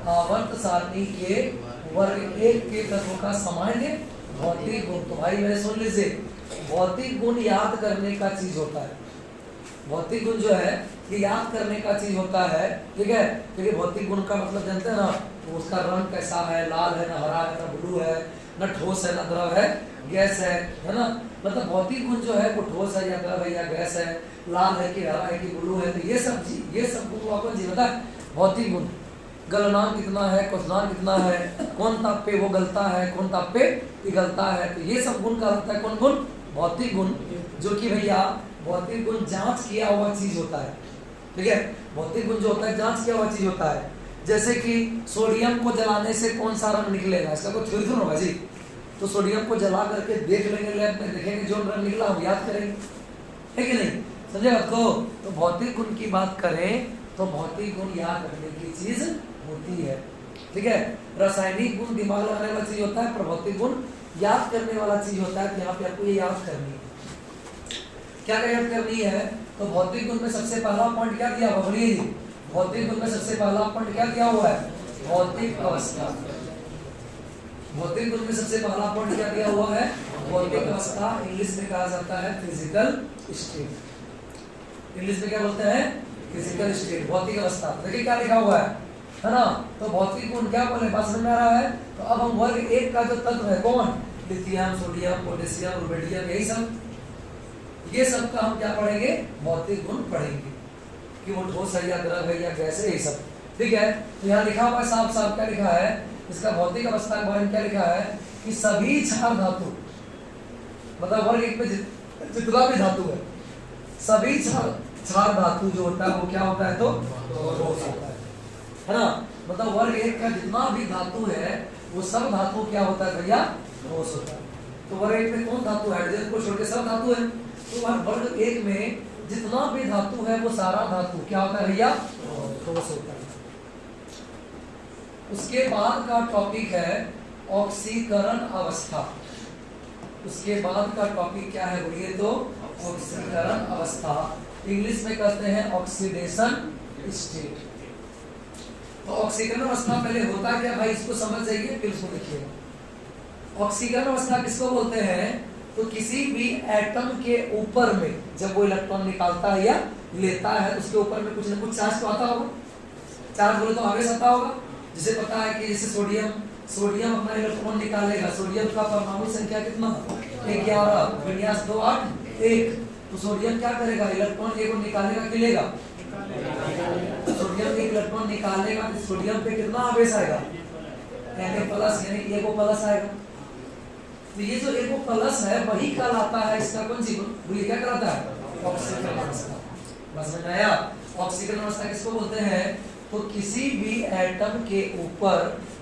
आवर्त सारणी के वर्ग 1 के तत्व का सामान्य भौतिक गुण। तो भाई मेरे सुन लीजिए, भौतिक गुण याद करने का चीज होता है, भौतिक गुण जो है ये याद करने का चीज होता है, ठीक है। क्योंकि भौतिक गुण का मतलब जानते हैं ना, तो उसका रंग कैसा है, लाल है ना हरा है ना ब्लू है ना ठोस है ना द्रव है, गैस है ना। मतलब भौतिक गुण जो है वो ठोस है या द्रव है या गैस है, लाल है कि हरा है कि ब्लू है, तो ये सब गुण आपको जी बता है भौतिक गुण। गलनांक कितना है, क्वथनांक कितना है, कौन ताप पे वो गलता है, कौन ताप पे पिघलता है, तो ये सब गुण का होता है कौन गुण, भौतिक गुण। जो कि भैया भौतिक गुण जांच किया हुआ चीज होता है, ठीक है। भौतिक गुण जो होता है जांच किया हुआ चीज होता है। जैसे कि सोडियम को जलाने से कौन सा रंग निकलेगा, इसका कोई थ्योरी होगा जी। तो सोडियम को जला करके देख लेंगे लैब में, देखेंगे जो रंग निकला हम याद करेंगे, है कि नहीं, समझे बात को। तो भौतिक गुण की बात करें तो भौतिक गुण याद रखने की चीज होती है, ठीक है। रासायनिक गुण दिमाग लगाने वाला चीज होता है, पर भौतिक गुण याद करने वाला चीज होता है। तो यहाँ पे आपको ये याद करनी है, क्या याद करनी है, तो भौतिक गुण में सबसे पहला पॉइंट क्या दिया हुआ, बोलिए जी। भौतिक गुण में सबसे पहला पॉइंट क्या दिया हुआ है, भौतिक अवस्था। भौतिक गुण में सबसे पहला पॉइंट क्या दिया हुआ है, भौतिक अवस्था। इंग्लिश में कहा जाता है फिजिकल स्टेट, इंग्लिश में क्या बोलते हैं, फिजिकल स्टेट, भौतिक अवस्था। देखिए क्या लिखा हुआ है ना। तो भौतिक गुण क्या बोले, बात समझ में आ रहा है। तो अब हम वर्ग 1 का जो तत्व है कौन, लिथियम, सोडियम, पोटेशियम, रुबिडियम, यही सब, ये सब का हम क्या पढ़ेंगे, भौतिक गुण पढ़ेंगे कि वो ठोस है या द्रव है या गैस है, यही सब, ठीक है। तो यहाँ लिखा हुआ है साफ साफ, क्या लिखा है, इसका भौतिक अवस्था के बारे में क्या लिखा है कि सभी क्षार धातु, मतलब वर्ग 1 में जितना भी धातु है, सभी क्षार धातु जो होता है वो क्या होता है, तो ठोस होता है ना। मतलब वर्ग 1 का जितना भी धातु है वो सब धातु क्या होता है भैया, ठोस होता है। तो वर्ग 1 में कौन धातु, हाइड्रोजन को छोड़ के सब धातु है। तो वर्ग 1 में जितना भी धातु है वो सारा धातु क्या होता है भैया, ठोस होता है। उसके बाद का टॉपिक है ऑक्सीकरण अवस्था। उसके बाद का टॉपिक क्या है बोलिए, तो ऑक्सीकरण अवस्था, इंग्लिश में कहते हैं ऑक्सीडेशन स्टेट। तो ऑक्सीकरण अवस्था पहले होता क्या भाई, इसको समझ जाइए फिर उसको देखिएगा। ऑक्सीकरण अवस्था किसको बोलते हैं? तो किसी भी एटम के ऊपर में जब वो इलेक्ट्रॉन निकालता है या लेता है, उसके ऊपर में कुछ ना कुछ चार्ज तो आता होगा। चार्ज बोले तो आवेश आता होगा। जिसे पता है कि जैसे सोडियम अपना इलेक्ट्रॉन निकालेगा, सोडियम का परमाणु संख्या कितना? 11, विन्यास 2, 8, 1। तो सोडियम क्या करेगा? इलेक्ट्रॉन एक निकालेगा कि लेगा? सोडियम एक इलेक्ट्रॉन निकालेगा तो सोडियम पे कितना आवेश आएगा? Na+, यानी एगो प्लस आएगा। तो ये जो एगो प्लस है वही कहलाता है इसका कौन सी बोलिए क्या कहलाता है? ऑक्सीकरण अवस्था। बस में आया। ऑक्सीकरण अवस्था किसको बोलते हैं? तो किसी भी एटम के ऊपर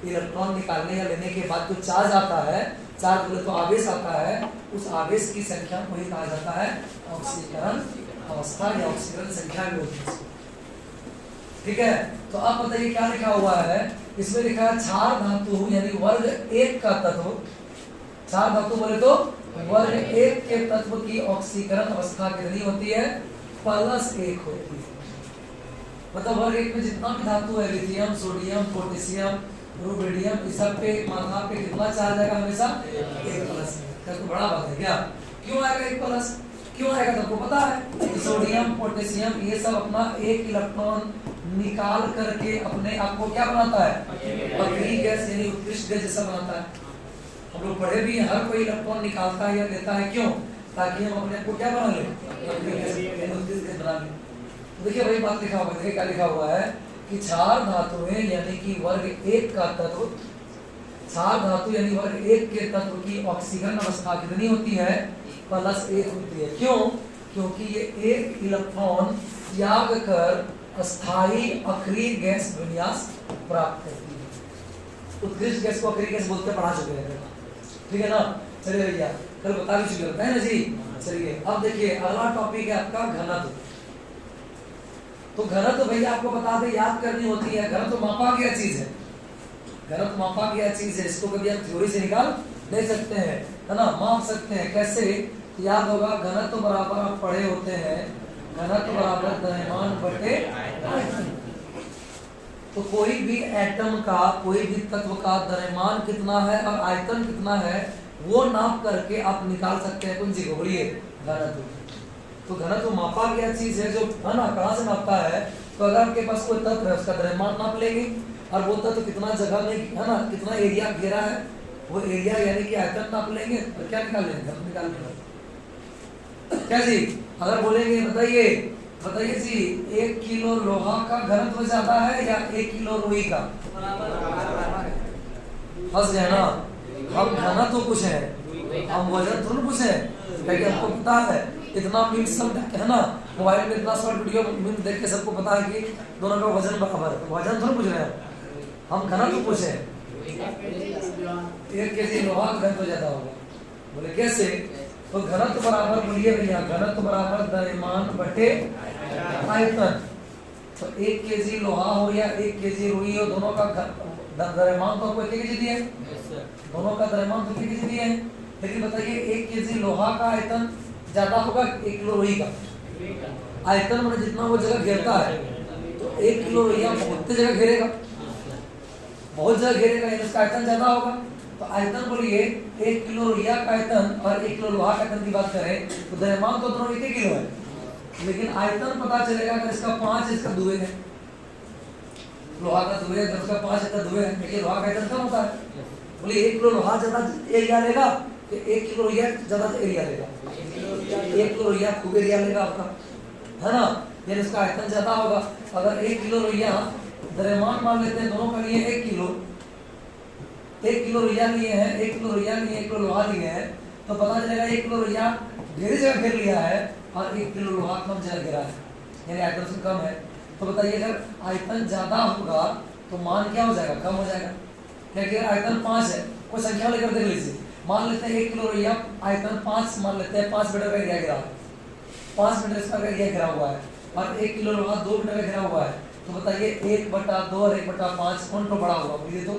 इलेक्ट्रॉन निकालने या लेने के बाद जो चार्ज आता है, चार्ज बोले तो आवेश आता है, उस आवेश की संख्या को ही कहा जाता है ऑक्सीकरण अवस्था या ऑक्सीकरण संख्या भी होती है। ठीक है, तो अब बताइए क्या लिखा हुआ है इसमें? लिखा है क्षार धातु यानी वर्ग 1 का तत्व। क्षार धातु बोले तो वर्ग 1 के तत्व की ऑक्सीकरण अवस्था कितनी होती है? +1 होती है। मतलब वर्ग 1 में जितना भी धातु है, लिथियम, सोडियम, पोटेशियम, रुबिडियम, इस सब पे मात्रा पे कितना चार्ज आएगा? हमेशा 1+। तो बड़ा बात है क्या? क्यों आएगा 1+? क्यों आएगा? सबको पता है। सोडियम, पोटेशियम ये सब अपना एक इलेक्ट्रॉन निकाल करके अपने आप को क्या बनाता है? अक्रिय गैस यानी उत्कृष्ट गैस जैसा बनाता है। हम लोग पढ़े भी हैं, हर कोई इलेक्ट्रॉन निकालता है या लेता है, क्यों? ताकि हम अपने आप को क्या बना लें? अक्रिय गैस यानी उत्कृष्ट गैस बना लें। देखिए वही बात लिखा हुआ है। देखिए क्या लिखा हुआ है कि क्षार धातुएं यानी कि वर्ग 1 का तत्व, क्षार धातु यानी वर्ग 1 के तत्व की ऑक्सीकरण अवस्था कितनी होती है? +1 होती है। क्यों? क्योंकि ये एक इलेक्ट्रॉन त्याग कर अस्थायी अक्रिय गैस विन्यास प्राप्त करती है। उत्कृष्ट गैस को अक्रिय गैस बोलते पढ़ा चुके हैं, ठीक है ना? चलिए भैया कल बता भी चुके हैं ना जी। चलिए अब देखिए अगला टॉपिक है आपका घनत्व। तो घनत्व भैया आपको बता दें याद करनी होती है। घनत्व मापा गया चीज है, घनत्व मापा गया चीज है। इसको कभी आप थ्योरी से निकाल नहीं सकते हैं, है ना? माप सकते हैं कैसे? याद होगा घनत्व बराबर आप पढ़े होते हैं, घनत्व बराबर द्रव्यमान बटे आयतन। तो कोई भी एटम का, कोई भी तत्व का द्रव्यमान कितना है और आयतन कितना है वो नाप करके आप निकाल सकते हैं। कौन सी बोलिए? घनत्व। तो घनत्व मापा गया चीज है जो, है ना? कहाँ से मापता है? तो अगर आपके पास कोई तत्व है उसका द्रव्यमान नाप लेंगे और वो तत्व कितना जगह में, है ना, कितना एरिया घेरा है, वो एरिया यानी कि आयतन नाप लेंगे और क्या निकाल लेंगे? घनत्व निकाल लेंगे। क्या जी? अगर बोलेंगे बताइए जी 1 किलो लोहा का घनत्व ज्यादा है या 1 किलो रुई का? फंस गए ना? हम घनत्व पूछे हैं, हम वजन थोड़ा पूछे हैं। क्योंकि हमको पता है इतना मीम सब है ना, मोबाइल में इतना शॉर्ट वीडियो मीम देख के सबको पता है कि दोनों का वजन बराबर है। वजन थोड़ा पूछ रहे हैं हम, घनत्व पूछे हैं। 1 केजी लोहा का घनत्व ज्यादा होगा। बोले कैसे? तो घनत्व बराबर बोलिए भैया, घनत्व बराबर द्रव्यमान बटे आयतन। तो 1 केजी लोहा हो या 1 केजी रुई हो, दोनों का द्रव्यमान तो आपको 1 केजी दिया है, दोनों का द्रव्यमान तो 1 केजी दिया है। लेकिन बताइए 1 केजी लोहा का आयतन ज्यादा होगा 1 किलो रुई का? आयतन मतलब जितना वो जगह घेरता है, तो 1 किलो रुइया बहुत जगह घेरेगा, बहुत जगह घेरेगा, इसका आयतन ज्यादा होगा। तो आयतन बोलिए 1 किलो रुइया का आयतन और 1 किलो लोहा का आयतन की बात करें तो द्रव्यमान तो दोनों 1 किलो है, लेकिन आयतन पता चलेगा अगर इसका 5 इसका 2 है, लोहा का 2 है, इसका 5 इसका 2 है, लेकिन लोहा का आयतन कम होता है। बोलिए 1 किलो लोहा ज्यादा एरिया लेगा कि 1 किलो रुइया ज्यादा एरिया लेगा? 1 किलो रुइया खूब एरिया लेगा आपका, है ना? यानी इसका आयतन ज्यादा होगा। अगर 1 किलो रुइया द्रव्यमान मान लेते हैं, दोनों का लिए 1 किलो, 1 किलो रुइया लिए हैं, 1 किलो रुइया लिए, 1 किलो लोहा लिए हैं, तो पता चलेगा 1 किलो रुइया ढेर जगह घेर लिया है और 1 किलो लोहा कम जगह घेरा है, यानी आयतन से कम है। तो बताइए अगर आयतन ज्यादा होगा तो मान क्या हो जाएगा? कम हो जाएगा। क्योंकि आयतन 5 है, कोई संख्या लेकर देख लीजिए, मान लेते हैं 1 किलो रुइया आयतन 5 मान लेते हैं, 5 मीटर का एरिया घेरा है, 5 मीटर इसका एरिया घेरा हुआ है और 1 किलो लोहा 2 मीटर का घेरा हुआ है। तो बताइए 1/2 और 1/5 कौन तो बड़ा होगा? बोलिए तो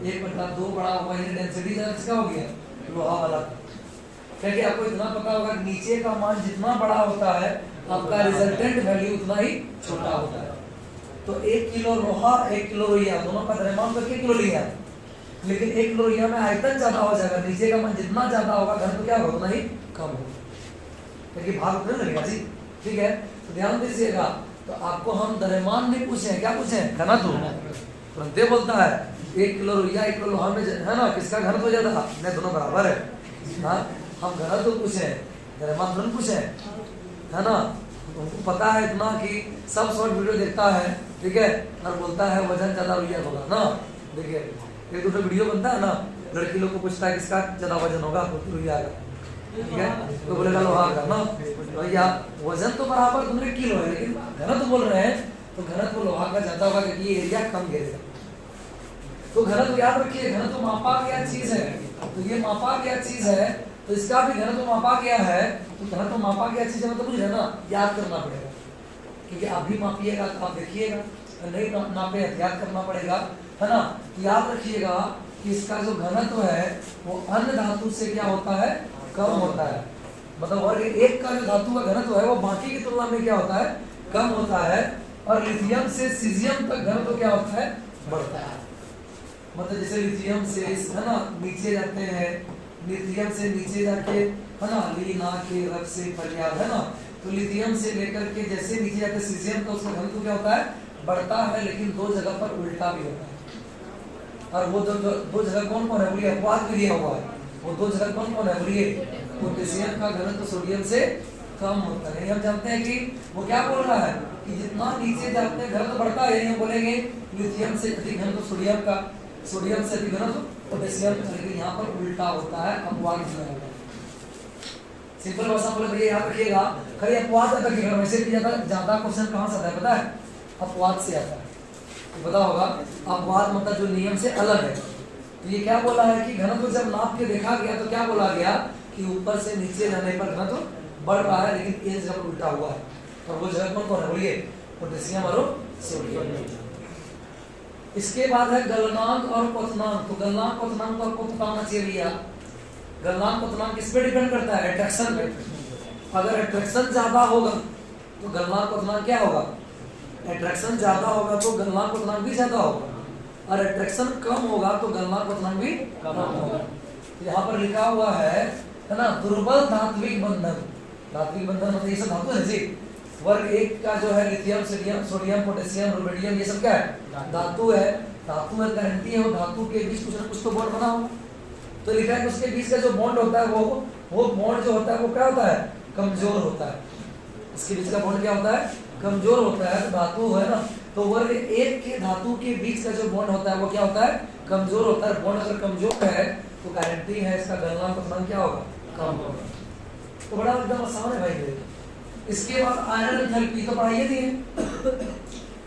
1/2 बड़ा होगा, ये डेंसिटी ज्यादा किसका हो गया? लोहा वाला। क्योंकि आपको इतना पता होगा नीचे का मान जितना बड़ा होता है आपका रिजल्टेंट वैल्यू उतना ही छोटा होता है। तो 1 किलो लोहा 1 किलो रुइया दोनों का द्रव्यमान तो 1 किलो लिया है, लेकिन 1 किलो लोहिया में आयतन ज्यादा हो जाएगा, नीचे का मान जितना ज्यादा होगा घनत्व क्या होगा उतना ही कम होगा, क्योंकि भाग उतना लगेगा जी। ठीक है, तो ध्यान दीजिएगा। तो आपको हम द्रव्यमान नहीं पूछे हैं, क्या पूछे हैं? घनत्व। तुरंत बोलता है 1 किलो लोहिया 1 किलो लोहा में है ना, किसका घनत्व ज्यादा? नहीं, दोनों बराबर है। हाँ, हम घनत्व पूछे हैं, द्रव्यमान तुरंत पूछे है ना। उनको पता है इतना कि सब शॉर्ट वीडियो देखता है, ठीक है, और बोलता है वजन ज्यादा लोहिया होगा ना। देखिए एक दूसरा वीडियो बनता है ना, लड़की लोग को पूछता है किसका ज्यादा वजन होगा, तो लोहिया का, ठीक है, तो बोलेगा लोहा का ना। भैया वजन तो बराबर दोनों किलो है, लेकिन घनत्व बोल रहे हैं तो घनत्व लोहा का ज्यादा होगा क्योंकि ये एरिया कम घेरेगा। तो घनत्व याद रखिए, घनत्व मापा गया चीज है, तो ये मापा गया चीज है, तो इसका भी घनत्व मापा गया है। तो घनत्व मापा गया चीज है मतलब कुछ है ना, याद करना पड़ेगा, क्योंकि आप भी मापिएगा तो आप देखिएगा, नहीं नापे याद करना पड़ेगा, है ना। याद रखिएगा कि इसका जो घनत्व है वो अन्य धातु से क्या होता है? कम होता है। मतलब वर्ग 1 का जो धातु का घनत्व है वो बाकी की तुलना में क्या होता है? कम होता है। और लिथियम से सीजियम तक घनत्व क्या होता है? बढ़ता है। मतलब जैसे लिथियम से है ना नीचे जाते हैं, लिथियम से नीचे जाके है ना ली ना के रब से फरियाद, है ना। तो लिथियम से लेकर के जैसे नीचे जाते सीजियम तो उसका घनत्व क्या होता है? बढ़ता है, लेकिन 2 जगह पर उल्टा भी होता है। और वो दो जगह कौन कौन है? बोलिए, अपवाद भी दिया हुआ है। वो 2 जगह कौन कौन है? बोलिए, पोटेशियम का घनत्व सोडियम से कम होता है। हम जानते हैं कि वो क्या बोल रहा है कि जितना नीचे जाते हैं घनत्व बढ़ता है, हम बोलेंगे लिथियम से अधिक घनत्व सोडियम का, सोडियम से अधिक घनत्व पोटेशियम का, लेकिन यहाँ पर उल्टा होता है, अपवाद दिया हुआ है। सिंपल भाषा बोले भैया याद रखिएगा, खाली अपवाद आता है। वैसे भी ज्यादा क्वेश्चन कहाँ से आता है पता है? अपवाद से आता है। तो पता होगा अपवाद मतलब जो नियम से अलग है। तो ये क्या बोला है कि घनत्व जब नाप के देखा गया तो क्या बोला गया कि ऊपर से नीचे जाने पर घनत्व बढ़ रहा है, लेकिन एक जगह उल्टा हुआ है। और वो जगह कौन कौन है? बोलिए, पोटेशियम और सोडियम। इसके बाद है गलनांक और क्वथनांक। तो गलनांक क्वथनांक आपको पता होना चाहिए। गलनांक क्वथनांक किस पे डिपेंड करता है? अट्रैक्शन पे। अगर अट्रैक्शन ज्यादा होगा तो गलनांक क्वथनांक क्या होगा? अट्रैक्शन ज्यादा होगा तो गलनांक क्वथनांक भी ज्यादा होगा, और अट्रैक्शन कम होगा तो गलनांक क्वथनांक भी कम होगा। यहाँ पर लिखा हुआ है ना, दुर्बल धात्विक बंधन। धात्विक बंधन मतलब ये सब धातु है जी। वर्ग 1 का जो है लिथियम, सोडियम, पोटेशियम, रुबिडियम, ये सब क्या है? धातु है। धातु है, गारंटी है, वो धातु के बीच कुछ ना कुछ तो बॉन्ड बना होगा। तो लिखा है कि उसके बीच का जो बॉन्ड होता है वो बॉन्ड जो होता है वो क्या होता है? कमजोर होता है। इसके बीच का बॉन्ड क्या होता है? कमजोर होता है। तो धातु है ना, तो वर्ग 1 के धातु के बीच का जो बॉन्ड होता है वो क्या होता है? कमजोर होता है। बॉन्ड अगर कमजोर है तो गारंटी है इसका गलनांक क्वथनांक क्या होगा? कम होगा। तो बड़ा एकदम आसान है भाई मेरे। इसके बाद आयरन एंथैल्पी तो पढ़ाइए दिए,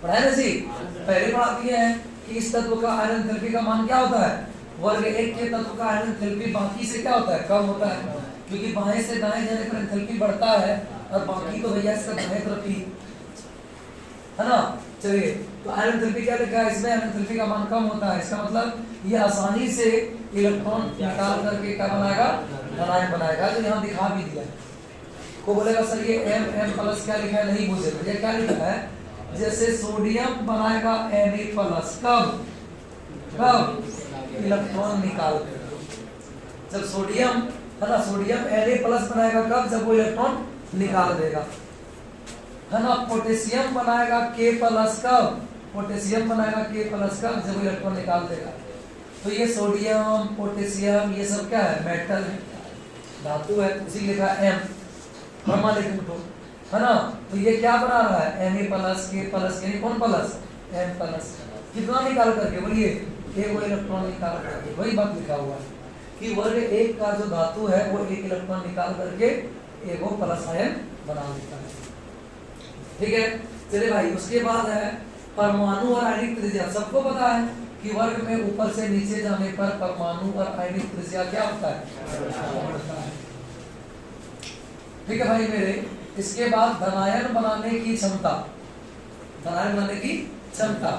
पढ़ाए ना जी, पहले पढ़ा दिए हैं कि इस तत्व का आयरन एंथैल्पी का मान क्या होता है? वर्ग 1 के तत्व का आयरन एंथैल्पी बाकी से क्या होता है? कम होता है, क्योंकि बाएं से दाएं जाने पर एंथैल्पी बढ़ता है, और बाकी तो भैया इसका दाएं तरफ ही है ना। चलिए, तो आयरन एंथैल्पी क्या लिखा है इसमें? आयरन एंथैल्पी का मान कम होता है। इसका मतलब ये आसानी से इलेक्ट्रॉन निकाल करके क्या बनाएगा? धनायन बनाएगा। जो यहाँ दिखा भी दिया है। को बोलेगा सर ये M प्लस क्या लिखा है? नहीं बुझे भैया, क्या लिखा है? जैसे सोडियम बनाएगा Na प्लस, कब? इलेक्ट्रॉन निकाल कर। जब सोडियम है ना, सोडियम Na प्लस बनाएगा कब? जब वो इलेक्ट्रॉन निकाल देगा, है ना। पोटेशियम बनाएगा K प्लस कब? पोटेशियम बनाएगा K प्लस कब? जब वो इलेक्ट्रॉन निकाल देगा। तो ये सोडियम, पोटेशियम, ये सब क्या है? मेटल है, धातु है, इसीलिए लिखा है M है ना। तो ये क्या बना रहा है? Na प्लस K प्लस, यानी कौन प्लस? M plus. कितना निकाल करके? बोलिए, एक इलेक्ट्रॉन निकाल करके। वही बात लिखा हुआ है कि वर्ग 1 का जो धातु है वो एक इलेक्ट्रॉन निकाल करके एक प्लस आयन बना देता है। ठीक है, चलिए भाई। उसके बाद है परमाणु और आयनिक त्रिज्या। सबको पता है कि वर्ग में ऊपर से नीचे जाने पर परमाणु और आयनिक त्रिज्या क्या होता है? ठीक है भाई मेरे। इसके बाद धनायन बनाने की क्षमता। धनायन बनाने की क्षमता,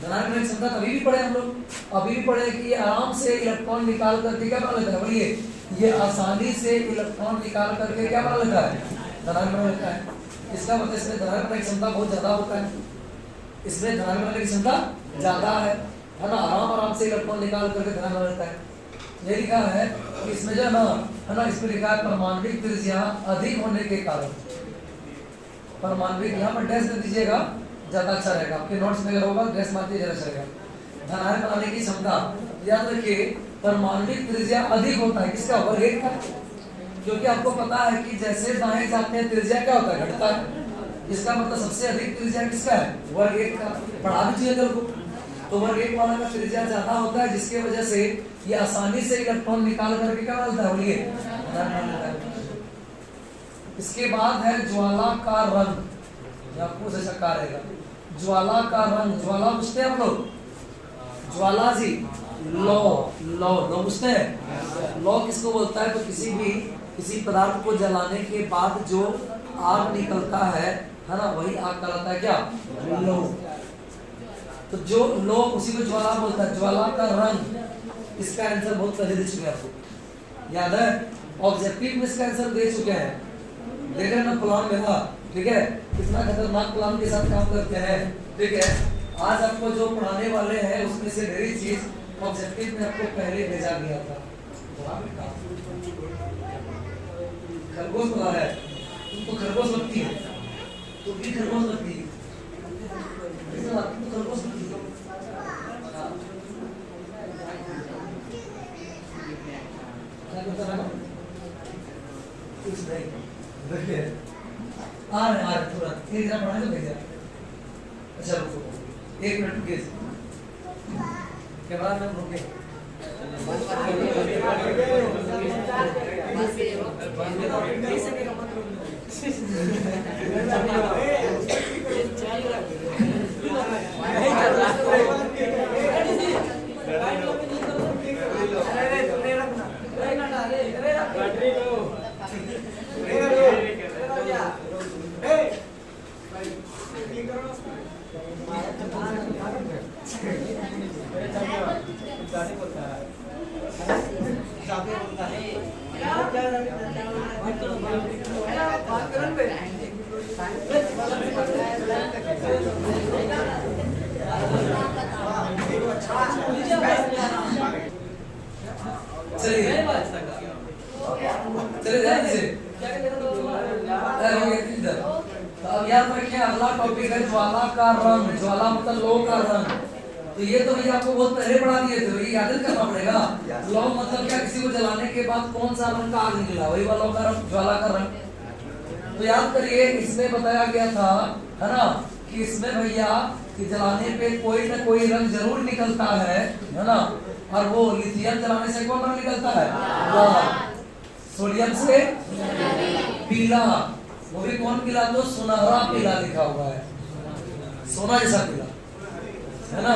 धनायन बनाने की क्षमता तभी भी पढ़े हम लोग, अभी भी पढ़े कि ये आराम से इलेक्ट्रॉन निकाल करके क्या बना लेता है? बोलिए, ये आसानी से इलेक्ट्रॉन निकाल करके क्या बना लेता है? धनायन बना लेता है। इसका मतलब इसमें धनायन बनाने की क्षमता बहुत ज्यादा होता है। इसमें धनायन बनाने की क्षमता ज्यादा है। है ना, आराम आराम से इलेक्ट्रॉन निकाल करके ध्यान रहता है। ये लिखा है कि इसमें जो है ना इसमें लिखा है परमाणविक त्रिज्या अधिक होने के कारण, परमाणविक, यहाँ पर डैश दे दीजिएगा ज्यादा अच्छा रहेगा, आपके नोट्स में अगर होगा डैश मारते ज्यादा अच्छा रहेगा। धनायन बनाने की क्षमता, याद रखिए परमाणविक त्रिज्या अधिक होता है किसका, वर्ग का, क्योंकि आपको पता है कि जैसे दाएं जाते हैं त्रिज्या क्या होता है, घटता है। इसका मतलब सबसे अधिक त्रिज्या किसका है, वर्ग 1 का। पढ़ा भी चाहिए को, तो वर्ग 1 वाला का त्रिज्या ज्यादा होता है, जिसके वजह से ये आसानी से इलेक्ट्रॉन निकाल करके क्या डालता है, बोलिए। इसके बाद है ज्वाला का रंग, आपको जैसा कहा रहेगा ज्वाला का रंग, ज्वाला पूछते हैं आप लोग, ज्वाला जी, लौ लौ लौ पूछते हैं, लौ किसको बोलता है, तो किसी पदार्थ को जलाने के बाद जो आग निकलता है ना, वही आग कहलाता है क्या, लौ। तो जो लौ उसी को ज्वाला बोलता है। ज्वाला का रंग, इसका आंसर बहुत पहले दे चुके हैं आपको, याद है, ऑब्जेक्टिव में इसका आंसर दे चुके हैं, देख रहे ना प्लान में था, ठीक है, कितना खतरनाक प्लान के साथ काम करते हैं, ठीक है। आज आपको जो पढ़ाने वाले हैं उसमें से मेरी चीज ऑब्जेक्टिव में आपको पहले भेजा गया था। खरगोश बुला रहा है, तुमको खरगोश लगती है, तुम भी खरगोश लगती है, तुमको खरगोश लगती है। क्या करता है कुछ नहीं, देखिए आ रहे तुरंत, ये जरा पढ़ा तो भेजा। अच्छा रुको 1 मिनट रुकिए, कैमरा मैन रुके। अब याद रखिए अगला टॉपिक है ज्वाला का रंग। ज्वाला मतलब लौ का रंग, तो ये तो भैया आपको बहुत पहले पढ़ा दिए थे, ये याद करना पड़ेगा। लौ मतलब क्या, किसी को जलाने के बाद कौन सा रंग का आग निकला, वही वाला का रंग, ज्वाला का रंग। तो याद करिए इसमें बताया गया था, है ना, कि इसमें भैया कि जलाने पे कोई ना कोई रंग जरूर निकलता है ना, और वो लिथियम जलाने से कौन रंग निकलता है, लाल। सोडियम से पीला, वो भी कौन पीला, तो सुनहरा पीला लिखा हुआ है, सोना जैसा पीला, है ना,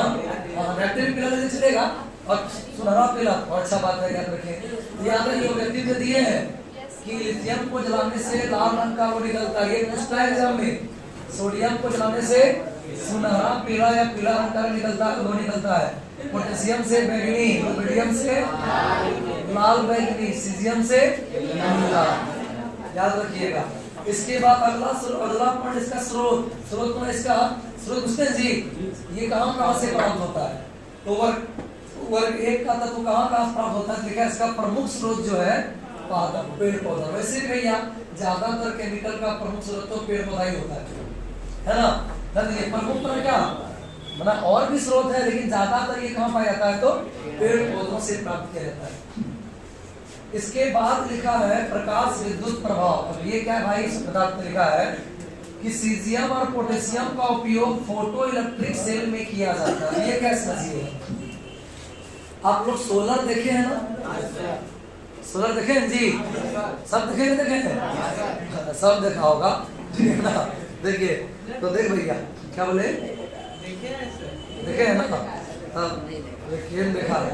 नेक्टिव पीला जैसे चलेगा, और सुनहरा पीला, और अच्छा बात है, याद रखें। याद है ये व्यक्ति में दिए हैं कि लिथियम को जलाने से लाल रंग का वो निकलता है, ये पूछता है एग्जाम में, सोडियम को जलाने से सुनहरा पीला या पीला रंग का निकलता है, वो निकलता है। पोटेशियम से बैगनी, रुबिडियम से लाल बैगनी, सीजियम से नीला, याद रखिएगा। इसके बाद अगला पॉइंट इसका स्रोत तो इसका स्रोत पूछते हैं जी, ये कहाँ से प्राप्त होता है, तो वर्ग 1 का तत्व कहाँ प्राप्त होता है, देखा इसका प्रमुख स्रोत जो है पादप, पेड़ पौधा। वैसे भैया ज्यादातर केमिकल का प्रमुख स्रोत तो पेड़ पौधा ही होता है ना, प्रमुख पर क्या बना, और भी स्रोत है, लेकिन ज्यादातर ये कहाँ पाया जाता है, तो पेड़ पौधों से प्राप्त किया जाता है। इसके बाद लिखा है प्रकाश विद्युत प्रभाव। अब ये क्या भाई, इस पदार्थ में लिखा है कि सीजियम और पोटेशियम का उपयोग फोटो इलेक्ट्रिक सेल में किया जाता है। ये क्या समझिए, आप लोग सोलर देखे हैं ना, सोलर देखे हैं जी, सब देखे हैं, सब देखा होगा, ठीक है ना। देखिए तो देख भैया क्या बोले, देखे है ना, देखिए देखा है,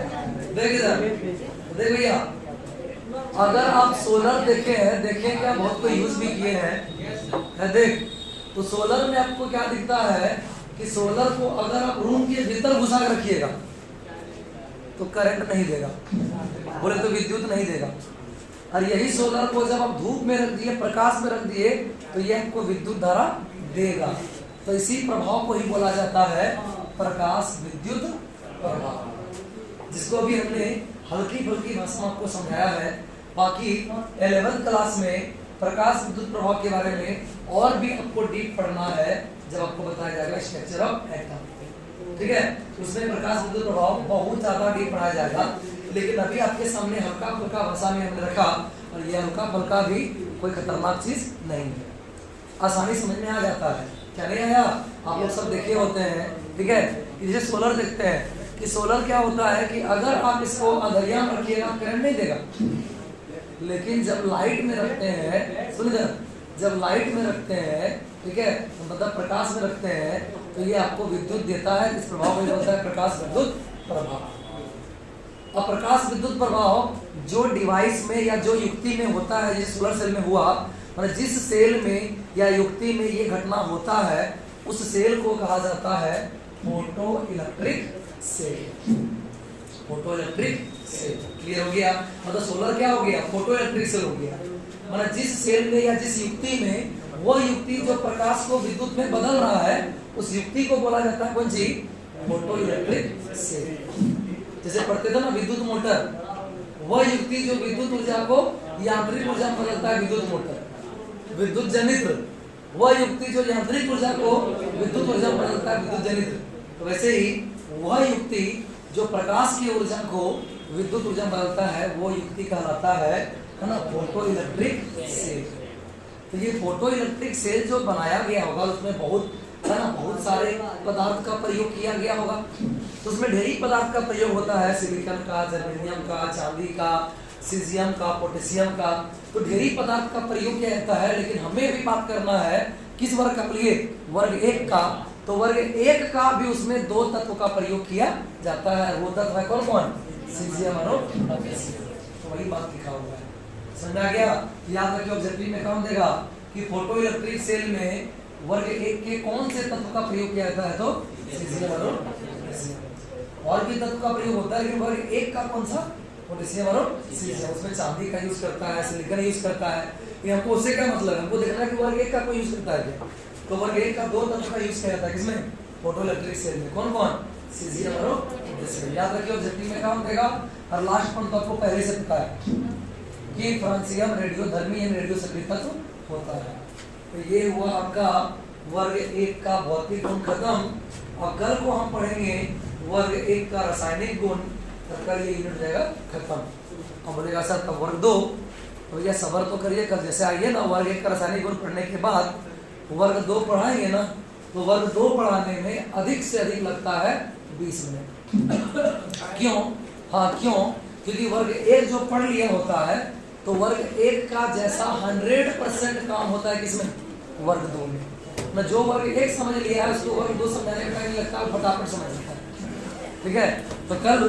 देख भैया अगर आप सोलर देखे हैं क्या, बहुत को यूज भी किए हैं, देख तो सोलर में आपको क्या दिखता है कि सोलर को अगर आप रूम के भीतर घुसा कर रखिएगा तो करंट नहीं देगा, बोले तो विद्युत नहीं देगा, और यही सोलर को जब आप धूप में रख दिए, प्रकाश में रख दिए, तो यह आपको विद्युत धारा देगा। तो इसी प्रभाव को ही बोला जाता है प्रकाश विद्युत प्रभाव, जिसको अभी हमने हल्की फुल्की भाषा में आपको समझाया है। बाकी 11th क्लास में प्रकाश विद्युत प्रभाव के बारे में और भी आपको डीप पढ़ना है, जब आपको बताया जाएगा स्ट्रक्चर ऑफ एटम, ठीक है। उसमें प्रकाश विद्युत प्रभाव बहुत ज्यादा डीप पढ़ाया जाएगा, लेकिन अभी आपके सामने हल्का फुल्का भाषा में हमने रखा, और ये हल्का फुल्का भी कोई खतरनाक चीज नहीं है, आसानी समझ में आ जाता है। क्या नहीं आया? आप लोग सब देखे होते हैं, ठीक है। जैसे सोलर देखते हैं कि सोलर क्या होता है कि अगर आप इसको अंधेरिया में रखिएगा करंट नहीं देगा, लेकिन जब लाइट में रखते हैं, सुनिए, जब लाइट में रखते हैं, ठीक है, मतलब प्रकाश में रखते हैं, तो ये आपको विद्युत देता है। इस प्रभाव में होता है प्रकाश विद्युत प्रभाव। अब प्रकाश विद्युत प्रभाव जो डिवाइस में या जो युक्ति में होता है, जैसे सोलर सेल में हुआ, मतलब जिस सेल में या युक्ति में ये घटना होता है, उस सेल को कहा जाता है photo electric cell. Photo electric cell, clear हो गया? मतलब सोलर क्या हो गया? फोटो इलेक्ट्रिक सेल हो गया। मतलब जिस सेल में या जिस युक्ति में, वो युक्ति जो प्रकाश को विद्युत में बदल रहा है, उस युक्ति को बोला जाता है कौन सी? Photo electric cell. जैसे पढ़ते थे ना विद्युत मोटर, वह युक्ति जो विद्युत ऊर्जा को यांत्रिक ऊर्जा में बदलता है, विद्युत मोटर। विद्युत जनित्र, वह युक्ति जो यांत्रिक ऊर्जा को विद्युत ऊर्जा में बदलता है, विद्युत जनित्र। तो वैसे ही वह युक्ति जो प्रकाश की ऊर्जा को विद्युत ऊर्जा में बदलता है, वो युक्ति कहलाता है ना, फोटो इलेक्ट्रिक सेल। तो ये फोटो इलेक्ट्रिक सेल जो बनाया गया होगा, उसमें बहुत है ना, बहुत सारे पदार्थ का प्रयोग किया गया होगा। तो उसमें ढेरी पदार्थ का प्रयोग होता है, सिलिकॉन का, जर्मेनियम का, चांदी का, सीजियम का, पोटेशियम का, तो ढेरी पदार्थ का प्रयोग किया जाता है। लेकिन हमें भी बात करना है किस वर्ग का? वर्ग 1 का। तो वर्ग 1 का भी उसमें 2 तत्व का प्रयोग किया जाता है। वो तत्व है कौन कौन? सीजियम और पोटेशियम। तो वही बात लिखा हुआ है, समझ आ गया? याद रखिए, ऑब्जेक्टिव में काम देगा कि फोटो इलेक्ट्रिक सेल में वर्ग 1 के कौन से तत्व का प्रयोग किया जाता है? तो सीजियम और पोटेशियम। और भी तत्व का प्रयोग होता है, लेकिन वर्ग 1 का कौन सा? पोटेशियम और सीजियम। उसमें चांदी का यूज करता है, सिलिकॉन यूज करता है। ये हमको उससे क्या मतलब है? हमको देखना है कि वर्ग 1 का कोई यूज करता है क्या? तो वर्ग 1 का 2 तत्व का यूज किया जाता है, किसमें? फोटो इलेक्ट्रिक सेल में। कौन कौन? सीजियम और पोटेशियम। याद रखिए, ऑब्जेक्टिव में काम देगा। और लास्ट पॉइंट तो आपको पहले से पता है कि फ्रांसियम रेडियोधर्मी या रेडियो सक्रिय तत्व होता है। तो ये हुआ आपका वर्ग 1 का भौतिक गुण खत्म। अब कल को हम पढ़ेंगे वर्ग 1 का रासायनिक गुण, तब कल ये यूनिट जाएगा खत्म। हम बोलेगा सर तब वर्ग 2, तो भैया सबर तो करिए, कल जैसे आइए ना वर्ग 1 का रासायनिक गुण पढ़ने के बाद वर्ग 2 पढ़ाएंगे ना, तो वर्ग 2 पढ़ाने में अधिक से अधिक लगता है 20 मिनट। क्यों? हाँ क्यों? क्योंकि वर्ग 1 जो पढ़ लिया होता है, तो वर्ग 1 का जैसा 100% काम होता है किसमें? वर्ग 2 में। मैं जो वर्ग 1 समझ लिया है, उसको वर्ग 2 समझाने में नहीं लगता, फटाफट समझ लेता है, ठीक है। तो कल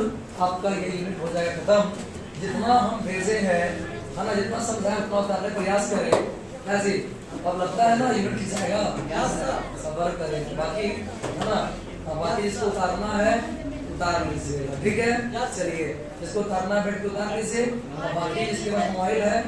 आपका ये यूनिट हो जाएगा खत्म। जितना हम भेजे हैं, है ना, जितना समझाए उतना उतारने प्रयास करें। ऐसे अब लगता है ना यूनिट खिंचाएगा, सबर करें। बाकी है ना, बाकी इसको उतारना है उतार लीजिएगा, ठीक है। चलिए इसको उतारना बैठ के उतार लीजिए। बाकी जिसके पास मोबाइल है